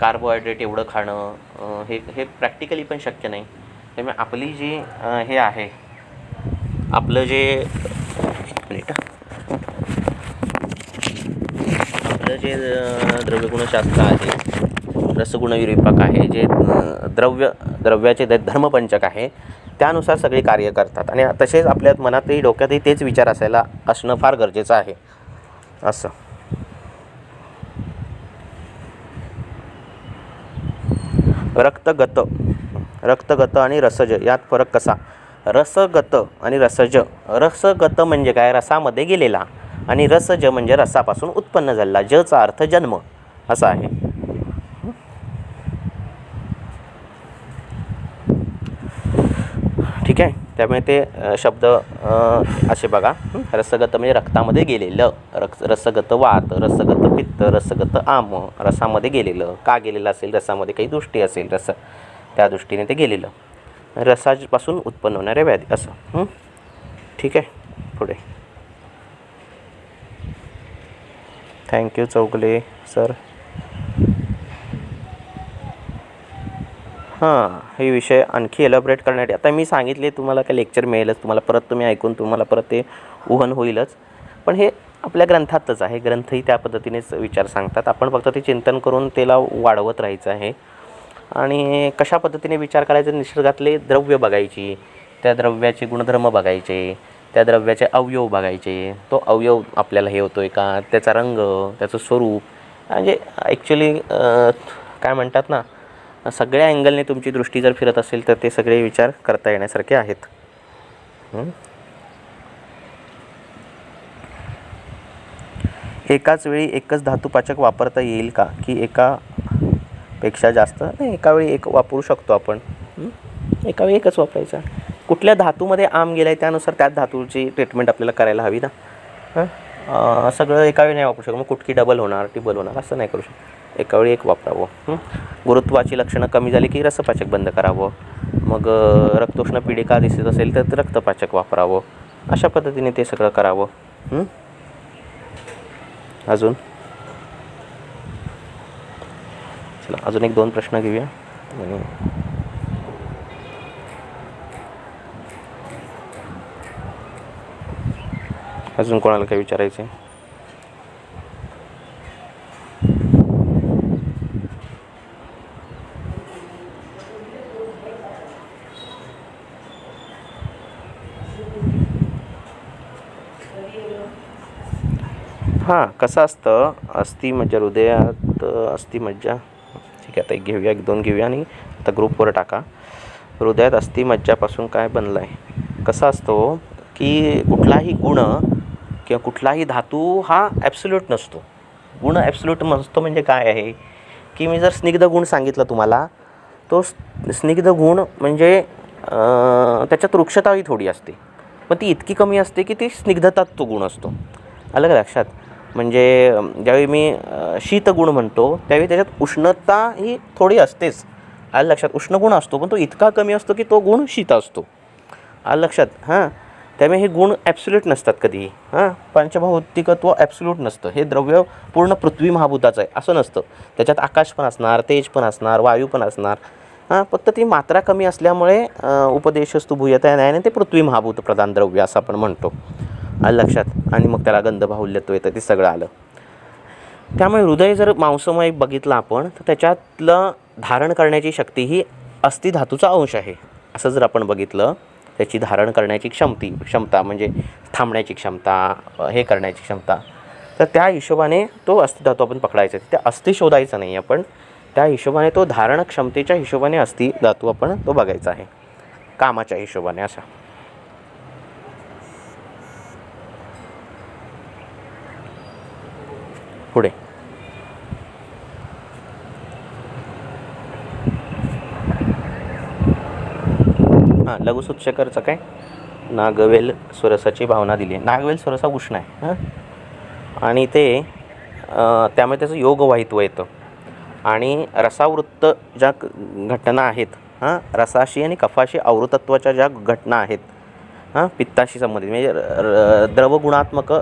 कार्बोहायड्रेट एवढं खाणं हे प्रॅक्टिकली पण शक्य नाही. त्यामुळे आपली जी हे आहे, आपलं जे जे द्रव्यगुणशास्त्र आहे, रसगुणविरूपक आहे, जे द्रव्याचे धर्मपंचक आहे, त्यानुसार सगळे कार्य करतात. आणि तसेच आपल्या मनातही डोक्यातही तेच विचार असणं फार गरजेचं आहे. असं रक्तगत आणि रसज यात फरक कसा? रसगत आणि रसज. रसगत म्हणजे काय? रसामध्ये गेलेला. आणि रसज म्हणजे रसापासून उत्पन्न झालेला. जचा अर्थ जन्म असा आहे. ठीक आहे. त्यामुळे ते शब्द असे बघा. रसगत म्हणजे रक्तामध्ये गेलेलं. रसगत वात, रसगत पित्त, रसगत आम. रसामध्ये गेलेलं. का गेलेलं असेल? रसामध्ये काही दृष्टी असेल, त्या दृष्टीने ते गेलेलं. रसापासून उत्पन्न होणाऱ्या व्याधी असं. ठीक आहे. पुढे. Thank you Chougule sir. हे विषय आणखी एलॅबोरेट करण्यासाठी आता मी सांगितले, तुम्हाला काय लेक्चर मिळेलच, तुम्हाला परत तुम्ही ऐकून तुम्हाला परत ते उहन होईलच. पण हे आपल्या ग्रंथातच आहे. ग्रंथही त्या पद्धतीनेच विचार सांगतात. आपण फक्त ते चिंतन करून त्याला वाढवत राहायचं आहे. आणि कशा पद्धतीने विचार करायचे? निसर्गातले द्रव्य बघायची, त्या द्रव्याचे गुणधर्म बघायचे, त्या द्रव्याचे अवयव बघायचे. तो अवयव आपल्याला हे होतो आहे का? त्याचा रंग, त्याचं स्वरूप, म्हणजे ॲक्च्युली काय म्हणतात ना, सगळ्या अँगलने तुमची दृष्टी जर फिरत असेल तर ते सगळे विचार करता येण्यासारखे आहेत. एकाच वेळी एकच धातुपाचक वापरता येईल का? की एकापेक्षा जास्त? नाही, एका वेळी एक वापरू शकतो आपण. एका वेळी एकच वापरायचा. कुठल्या धातूमध्ये आम गेला आहे त्यानुसार त्याच धातूची ट्रीटमेंट आपल्याला करायला हवी ना. सगळं एका वेळी नाही वापरू शकतो. मग कुठकी डबल होणार, टिबल होणार, असं नाही करू शकतो. एका वेळी एक वापरावं. गुरुत्वाची लक्षणं कमी झाली की रसपाचक बंद करावं. मग रक्तोष्ण पीडिका दिसत असेल तर रक्तपाचक वापरावं. अशा पद्धतीने ते सगळं करावं. अजून चला, अजून एक दोन प्रश्न घेऊया. अजून कोणाला काय विचारायचं आहे? कसं असतं, अस्थिमज्जा, हृदयात अस्थिमज्जा. ठीक आहे, आता एक घेऊया, एक दोन घेऊया आणि आता ग्रुपवर टाका. हृदयात अस्थिमज्जापासून काय बनलं आहे? कसं असतो की कुठलाही गुण किंवा कुठलाही धातू हा ॲब्सोल्यूट नसतो. गुण ॲब्सोल्यूट नसतो म्हणजे काय आहे की मी जर स्निग्ध गुण सांगितलं तुम्हाला, तो स्निग्ध गुण म्हणजे त्याच्यात वृक्षताही थोडी असते, पण ती इतकी कमी असते की ती स्निग्धतात तो गुण असतो. आलं का लक्षात? म्हणजे ज्यावेळी मी शीतगुण म्हणतो त्यावेळी त्याच्यात उष्णता ही थोडी असतेच. आलं लक्षात? उष्णगुण असतो पण तो इतका कमी असतो की तो गुण शीत असतो. आलं लक्षात? त्यामुळे हे गुण ॲब्सोल्यूट नसतात कधीही. पंचभौतिकत्व ॲब्सोल्यूट नसतं. हे द्रव्य पूर्ण पृथ्वी महाभूताचं आहे असं नसतं. त्याच्यात आकाश पण असणार, तेज पण असणार, वायू पण असणार. फक्त ती मात्रा कमी असल्यामुळे उपदेशस्तु भूयता नाही, ते पृथ्वी महाभूत प्रधान द्रव्य असं आपण म्हणतो. आलं लक्षात? आणि मग त्याला गंध बाहुल्यत्व येतं, ते सगळं आलं. त्यामुळे हृदय जर मांसमय बघितलं आपण तर त्याच्यातलं धारण करण्याची शक्ती ही अस्थिधातूचा अंश आहे. असं जर आपण बघितलं, त्याची धारण करण्याची क्षमता म्हणजे थांबण्याची क्षमता, हे करण्याची क्षमता, तर त्या हिशोबाने तो अस्थिधातू आपण पकडायचा. त्या अस्थि शोधायचा नाही आपण, त्या हिशोबाने तो धारण क्षमतेच्या हिशोबाने अस्थिधातू आपण तो बघायचा आहे, कामाच्या हिशोबाने. असा पुढे लघुसूचकाचं काय? नागवेल स्वरसाची भावना दिली आहे. नागवेल स्वरसा उष्ण आहे आणि ते त्यामुळे त्याचं योगवाहित्व येतं. आणि रसावृत्त ज्या घटना आहेत, रसाशी आणि कफाशी आवृतत्वाच्या ज्या घटना आहेत, पित्ताशी संबंधित म्हणजे द्रवगुणात्मक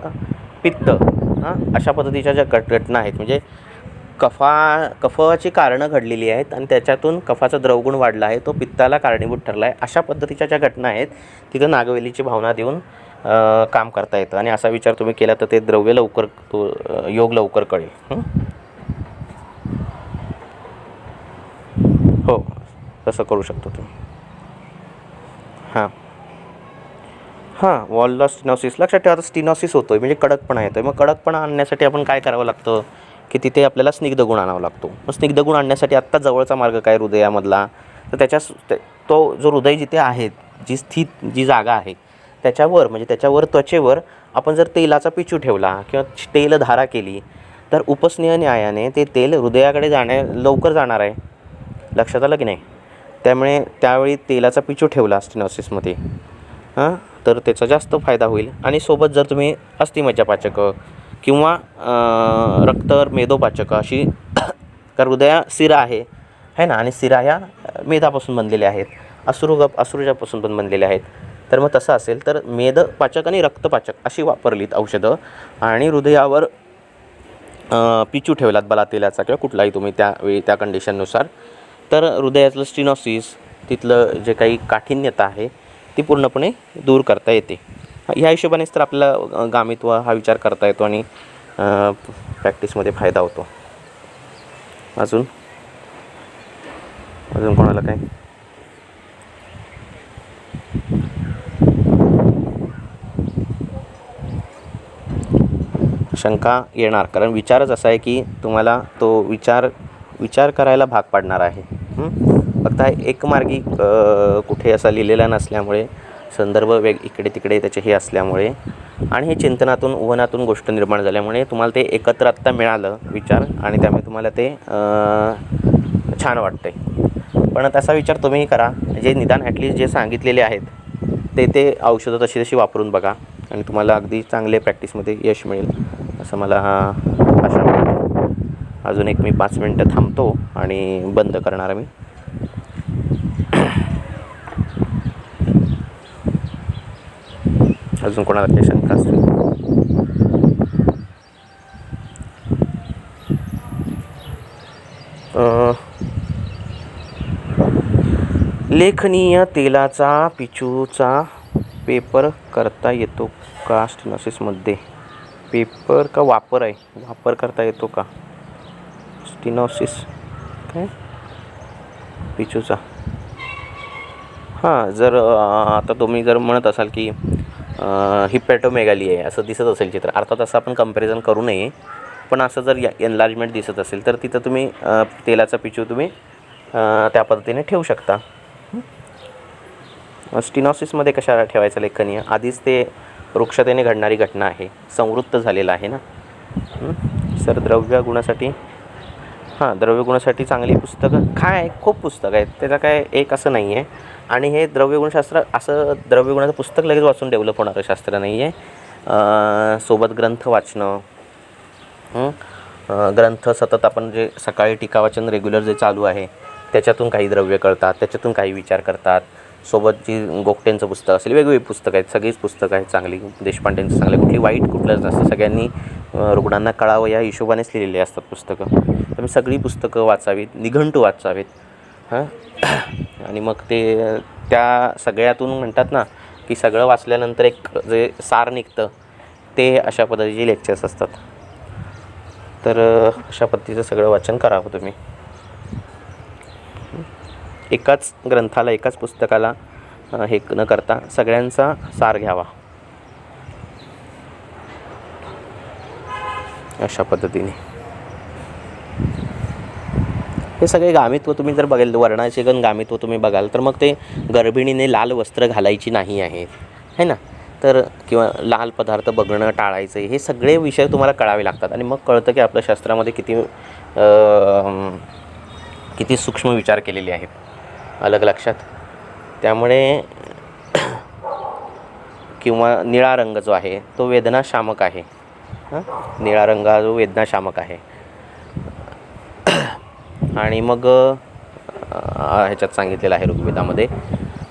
पित्त, अशा पद्धतीच्या ज्या घटना आहेत, म्हणजे कफाची कारणं घडलेली आहेत आणि त्याच्यातून कफाचा द्रवगुण वाढला आहे, तो पित्ताला कारणीभूत ठरला आहे, अशा पद्धतीच्या ज्या घटना आहेत तिथं नागवेलीची भावना देऊन काम करता येतं आणि असा विचार तुम्ही केला तर ते द्रव्य लवकर तो योग लवकर कळेल. हो, तसं करू शकतो तुम्ही. वॉलला स्टिनॉसिस लक्षात ठेवा. आता स्टिनॉसिस होतोय म्हणजे कडकपणा येतोय. मग कडकपणा आणण्यासाठी आपण काय करावं लागतं की तिथे आपल्याला स्निग्ध गुण आणावा लागतो. मग स्निग्ध गुण आणण्यासाठी आत्ता जवळचा मार्ग काय हृदयामधला, तर तो जो हृदय जिथे आहे, जी जागा आहे त्याच्यावर म्हणजे त्याच्यावर त्वचेवर आपण जर तेलाचा पिचू ठेवला किंवा तेलधारा केली तर उपस्नेह न्यायाने ते तेल हृदयाकडे लवकर जाणार आहे. लक्षात आलं की नाही. त्यामुळे त्यावेळी तेलाचा पिचू ठेवला स्टिनॉसिसमध्ये तर त्याचा जास्त फायदा होईल. आणि सोबत जर तुम्ही अस्थिमज्जापाचकं किंवा रक्त मेदोपाचकं अशी कारण हृदया शिरा आहे ना, आणि शिरा ह्या मेदापासून बनलेल्या आहेत, अश्रुजापासून पण बनलेल्या आहेत. तर मग तसं असेल तर मेदपाचक आणि रक्तपाचक अशी वापरलीत औषधं आणि हृदयावर पिचू ठेवलात बला तेलाचा किंवा कुठलाही तुम्ही त्यावेळी त्या कंडिशननुसार, तर हृदयातलं स्टिनॉसिस तिथलं जे काही काठिन्यता आहे ती पूर्णपणे दूर करता येते. ह्या हिशोबानेच तर आपल्याला गामित्व हा विचार करता येतो आणि प्रॅक्टिसमध्ये फायदा होतो. अजून कोणाला काय शंका येणार? कारण विचारच असा आहे की तुम्हाला तो विचार करायला भाग पाडणार आहे. फक्त एकमार्गी कुठे असा लिहिलेला नसल्यामुळे, संदर्भ इकडे तिकडे त्याचे हे असल्यामुळे आणि हे चिंतनातून उहनातून गोष्ट निर्माण झाल्यामुळे तुम्हाला ते एकत्र आत्ता मिळालं विचार आणि त्यामुळे तुम्हाला ते छान वाटतं आहे. पण तसा विचार तुम्हीही करा, जे निदान ॲटलिस्ट जे सांगितलेले आहेत ते औषधं तशी वापरून बघा आणि तुम्हाला अगदी चांगले प्रॅक्टिसमध्ये यश मिळेल असं मला आशा वाटते. अजून एक मी 5 मिनटं थांबतो आणि बंद करणार मी. अजून कोणाला काही शंका असतील? लेखनीय तेलाचा पिचूचा पेपर करता येतो का स्टिनॉसिसमध्ये? पेपर का वापर आहे? वापर करता येतो का स्टिनॉसिस काय पिचूचा? जर आता तुम्ही जर म्हणत असाल की हिपॅटोमेगाली आहे असं दिसत असेल चित्र, अर्थात असं आपण कंपॅरिझन करू नये, पण असं जर एनलार्जमेंट दिसत असेल तर तिथं तुम्ही तेलाचा पिचू तुम्ही त्या पद्धतीने ठेवू शकता. स्टिनॉसिसमध्ये कशाला ठेवायचं लेखनीय? आधीच ते वृक्षतेने घडणारी घटना आहे, संवृत्त झालेलं आहे ना. सर द्रव्यगुणासाठी चांगली पुस्तकं काय खूप पुस्तकं आहेत, त्याचं काय एक असं नाही आहे. आणि हे द्रव्यगुणशास्त्र असं द्रव्यगुणाचं पुस्तक लगेच वाचून डेव्हलप होणारं शास्त्र नाही आहे. सोबत ग्रंथ वाचणं, ग्रंथ सतत आपण जे सकाळी टीका वाचन रेग्युलर जे चालू आहे त्याच्यातून काही द्रव्य कळतात, त्याच्यातून काही विचार करतात. सोबत जी गोगटेंचं पुस्तक असेल, वेगवेगळी पुस्तकं आहेत, सगळीच पुस्तकं आहेत चांगली, देशपांडेंचं चांगलं, कुठली वाईट कुठलंच नसतं, सगळ्यांनी रुग्णांना कळावं या हिशोबानेच लिहिलेली असतात पुस्तकं. त्यामुळे सगळी पुस्तकं वाचावीत, निघंटू वाचावेत. आणि मग ते त्या सगळ्यातून म्हणतात ना की सगळं वाचल्यानंतर एक जे सार निघतं ते अशा पद्धतीचे लेक्चर्स असतात. तर अशा पद्धतीचं सगळं वाचन करावं तुम्ही. एकाच ग्रंथाला एकाच पुस्तकाला हे न करता सगळ्यांचा सार घ्यावा अशा पद्धतीने. हे सगळे गामित्व तुम्ही जर बघाल, वर्णाचे गण गामित्व तुम्ही बघाल तर मग ते गर्भिणीने लाल वस्त्र घालायची नाही आहेत है ना, तर किंवा लाल पदार्थ बघणं टाळायचं, हे सगळे विषय तुम्हाला कळावे लागतात. आणि मग कळतं की आपल्या शास्त्रामध्ये किती सूक्ष्म विचार केलेले आहेत अलग लक्षात. त्यामुळे किंवा निळा रंग जो आहे तो वेदनाशामक आहे. निळा रंग हा जो वेदनाशामक आहे. आणि मग ह्याच्यात सांगितलेलं आहे ऋग्वेदामध्ये.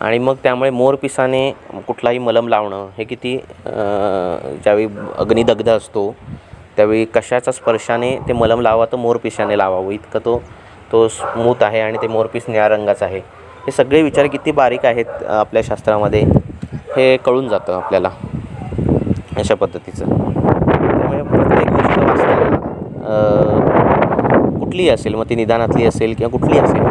आणि मग त्यामुळे मोरपिसाने कुठलाही मलम लावणं हे किती, ज्यावेळी अग्निदग्ध असतो त्यावेळी कशाच्या स्पर्शाने ते मलम लावा तर मोरपिसाने लावावं, इतकं तो स्मूथ आहे आणि ते मोरपीस निळ्या रंगाचं आहे. हे सगळे विचार किती बारीक आहेत आपल्या शास्त्रामध्ये हे कळून जातं आपल्याला. अशा पद्धतीचं. त्यामुळे प्रत्येक गोष्ट वाचताना कुठलीही असेल, मग ती निदानातली असेल किंवा कुठली असेल,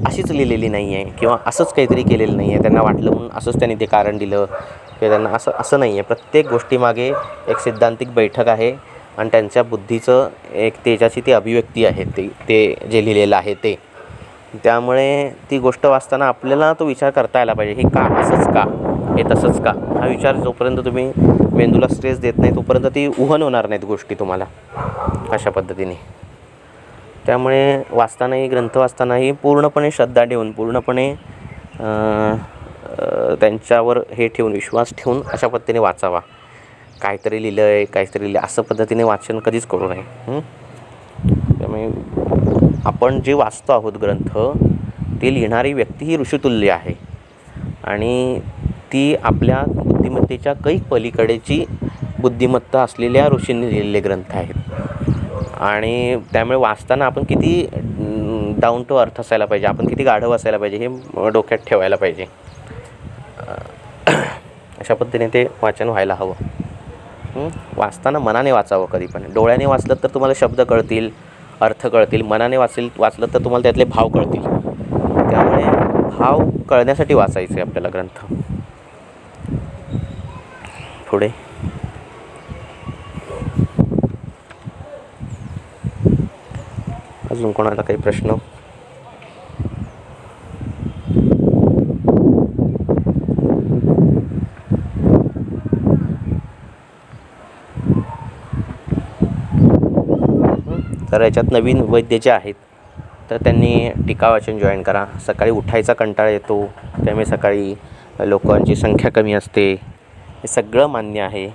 अशीच लिहिलेली नाही आहे किंवा असंच काहीतरी केलेलं नाही आहे, त्यांना वाटलं म्हणून असंच त्यांनी ते कारण दिलं किंवा त्यांना असं नाही आहे. प्रत्येक गोष्टीमागे एक सिद्धांतिक बैठक आहे आणि त्यांच्या बुद्धीचं एक त्याच्याची ती अभिव्यक्ती आहे, ते जे लिहिलेलं आहे ते. त्यामुळे ती गोष्ट वाचताना आपल्याला तो विचार करता यायला पाहिजे, हे का असंच का, हे तसंच का, हा विचार जोपर्यंत तुम्ही मेंदूला स्ट्रेस देत नाही तोपर्यंत ती उहन होणार नाहीत गोष्टी तुम्हाला अशा पद्धतीने. त्यामुळे वाचतानाही, ग्रंथ वाचतानाही पूर्णपणे श्रद्धा ठेवून, पूर्णपणे त्यांच्यावर हे ठेवून, विश्वास ठेवून अशा पद्धतीने वाचावा. काहीतरी लिहिलं आहे, काहीतरी लिहिलं असं पद्धतीने वाचन कधीच करू नये. त्यामुळे आपण जे वाचतो आहोत ग्रंथ, ते लिहिणारी व्यक्ती ही ऋषितुल्य आहे आणि ती आपल्या बुद्धिमत्तेच्या कैक पलीकडेची बुद्धिमत्ता असलेल्या ऋषींनी लिहिलेले ग्रंथ आहेत. आणि त्यामुळे वाचताना आपण किती डाऊन टू अर्थ असायला पाहिजे, आपण किती गाढव असायला पाहिजे हे डोक्यात ठेवायला पाहिजे. अशा पद्धतीने ते वाचन व्हायला हवं. वाचताना मनाने वाचावं. कधी पण डोळ्याने वाचलं तर तुम्हाला शब्द कळतील, अर्थ कळतील. मनाने वाचलं तर तुम्हाला त्यातले भाव कळतील. त्यामुळे भाव कळण्यासाठी वाचायचे आपल्याला ग्रंथ. पुढे अजून कोणाला काही प्रश्न? तर याच्यात नवीन वैद्य जे आहेत तर त्यांनी टीका वाचन जॉईन करा. सकाळी उठायचा कंटाळा येतो, त्यामुळे सकाळी लोकांची संख्या कमी असते, हे सगळं मान्य आहे.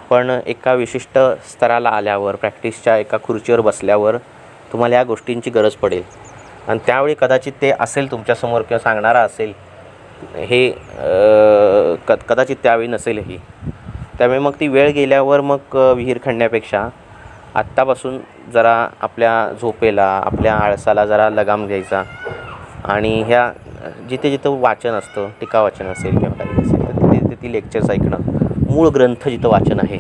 पण एका विशिष्ट स्तराला आल्यावर, प्रॅक्टिसच्या एका खुर्चीवर बसल्यावर तुम्हाला या गोष्टींची गरज पडेल आणि त्यावेळी कदाचित ते असेल तुमच्यासमोर किंवा सांगणारा असेल, हे कदाचित त्यावेळी नसेलही. त्यामुळे मग ती वेळ गेल्यावर मग विहीर खणण्यापेक्षा आत्तापासून जरा आपल्या झोपेला, आपल्या आळसाला जरा लगाम द्यायचा आणि ह्या जिथे जिथं वाचन असतं, टीका वाचन असेल किंवा काही असेल तर तिथे ती लेक्चर्स ऐकणं, मूळ ग्रंथ जिथं वाचन आहे.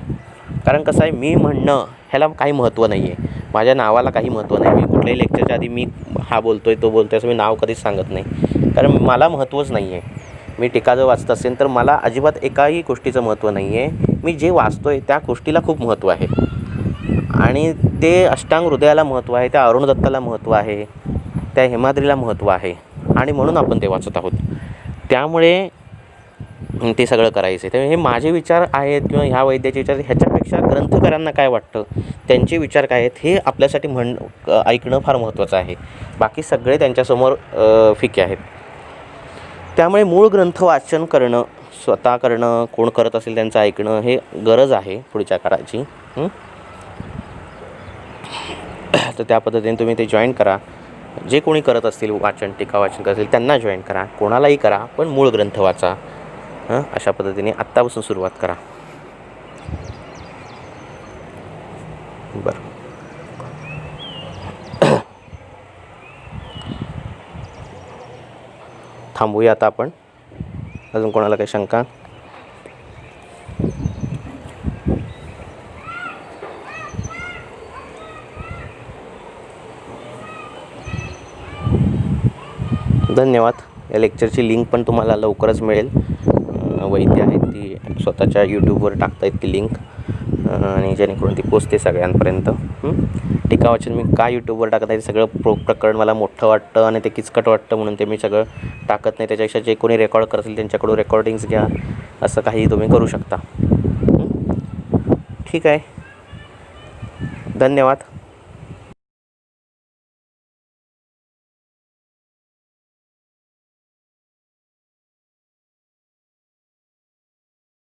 कारण कसं आहे, मी म्हणणं ह्याला काही महत्त्व नाही आहे, माझ्या नावाला काही महत्त्व नाही. मी कुठल्याही लेक्चरच्या आधी मी हा बोलतो आहे, तो बोलतो आहे असं मी नाव कधीच सांगत नाही, कारण मला महत्त्वच नाही आहे. मी टीका जर वाचत असेल तर मला अजिबात एकाही गोष्टीचं महत्त्व नाही आहे. मी जे वाचतो आहे त्या गोष्टीला खूप महत्त्व आहे आणि ते अष्टांग हृदयाला महत्त्व आहे, त्या अरुण दत्ताला महत्त्व आहे, त्या हेमाद्रीला महत्त्व आहे आणि म्हणून आपण ते वाचत आहोत. त्यामुळे ते सगळं करायचं आहे. त्यामुळे हे माझे विचार आहेत किंवा ह्या वैद्याचे विचार, ह्याच्यापेक्षा ग्रंथकारांना काय वाटतं, त्यांचे विचार काय आहेत हे आपल्यासाठी ऐकणं फार महत्त्वाचं आहे. बाकी सगळे त्यांच्यासमोर फिके आहेत. त्यामुळे मूळ ग्रंथ वाचन करणं, स्वतः करणं, कोण करत असेल त्यांचं ऐकणं हे गरज आहे पुढच्या काळाची. तर त्या पद्धतीने तुम्ही ते जॉईन करा. जे कोणी करत असतील वाचन, टीका वाचन करत असेल त्यांना जॉईन करा, कोणालाही करा, पण मूळ ग्रंथ वाचा. अशा पद्धतीने आत्तापासून सुरुवात करा. बरं, थांबूया आता आपण. अजून कोणाला काही शंका? धन्यवाद. या लेक्चरची लिंक पण तुम्हाला लवकरच मिळेल. वैद्य आहेत ती स्वतःच्या यूट्यूबवर टाकता येत ती लिंक आणि जेणेकरून ती पोचते सगळ्यांपर्यंत. टीका वाचन मी का यूट्यूबवर टाकत आहे, सगळं प्रकरण मला मोठं वाटतं आणि ते किचकट वाटतं म्हणून ते मी सगळं टाकत नाही. त्याच्यापेक्षा जे कोणी रेकॉर्ड करतील त्यांच्याकडून रेकॉर्डिंग्स घ्या, असं काही तुम्ही करू शकता. ठीक आहे, धन्यवाद.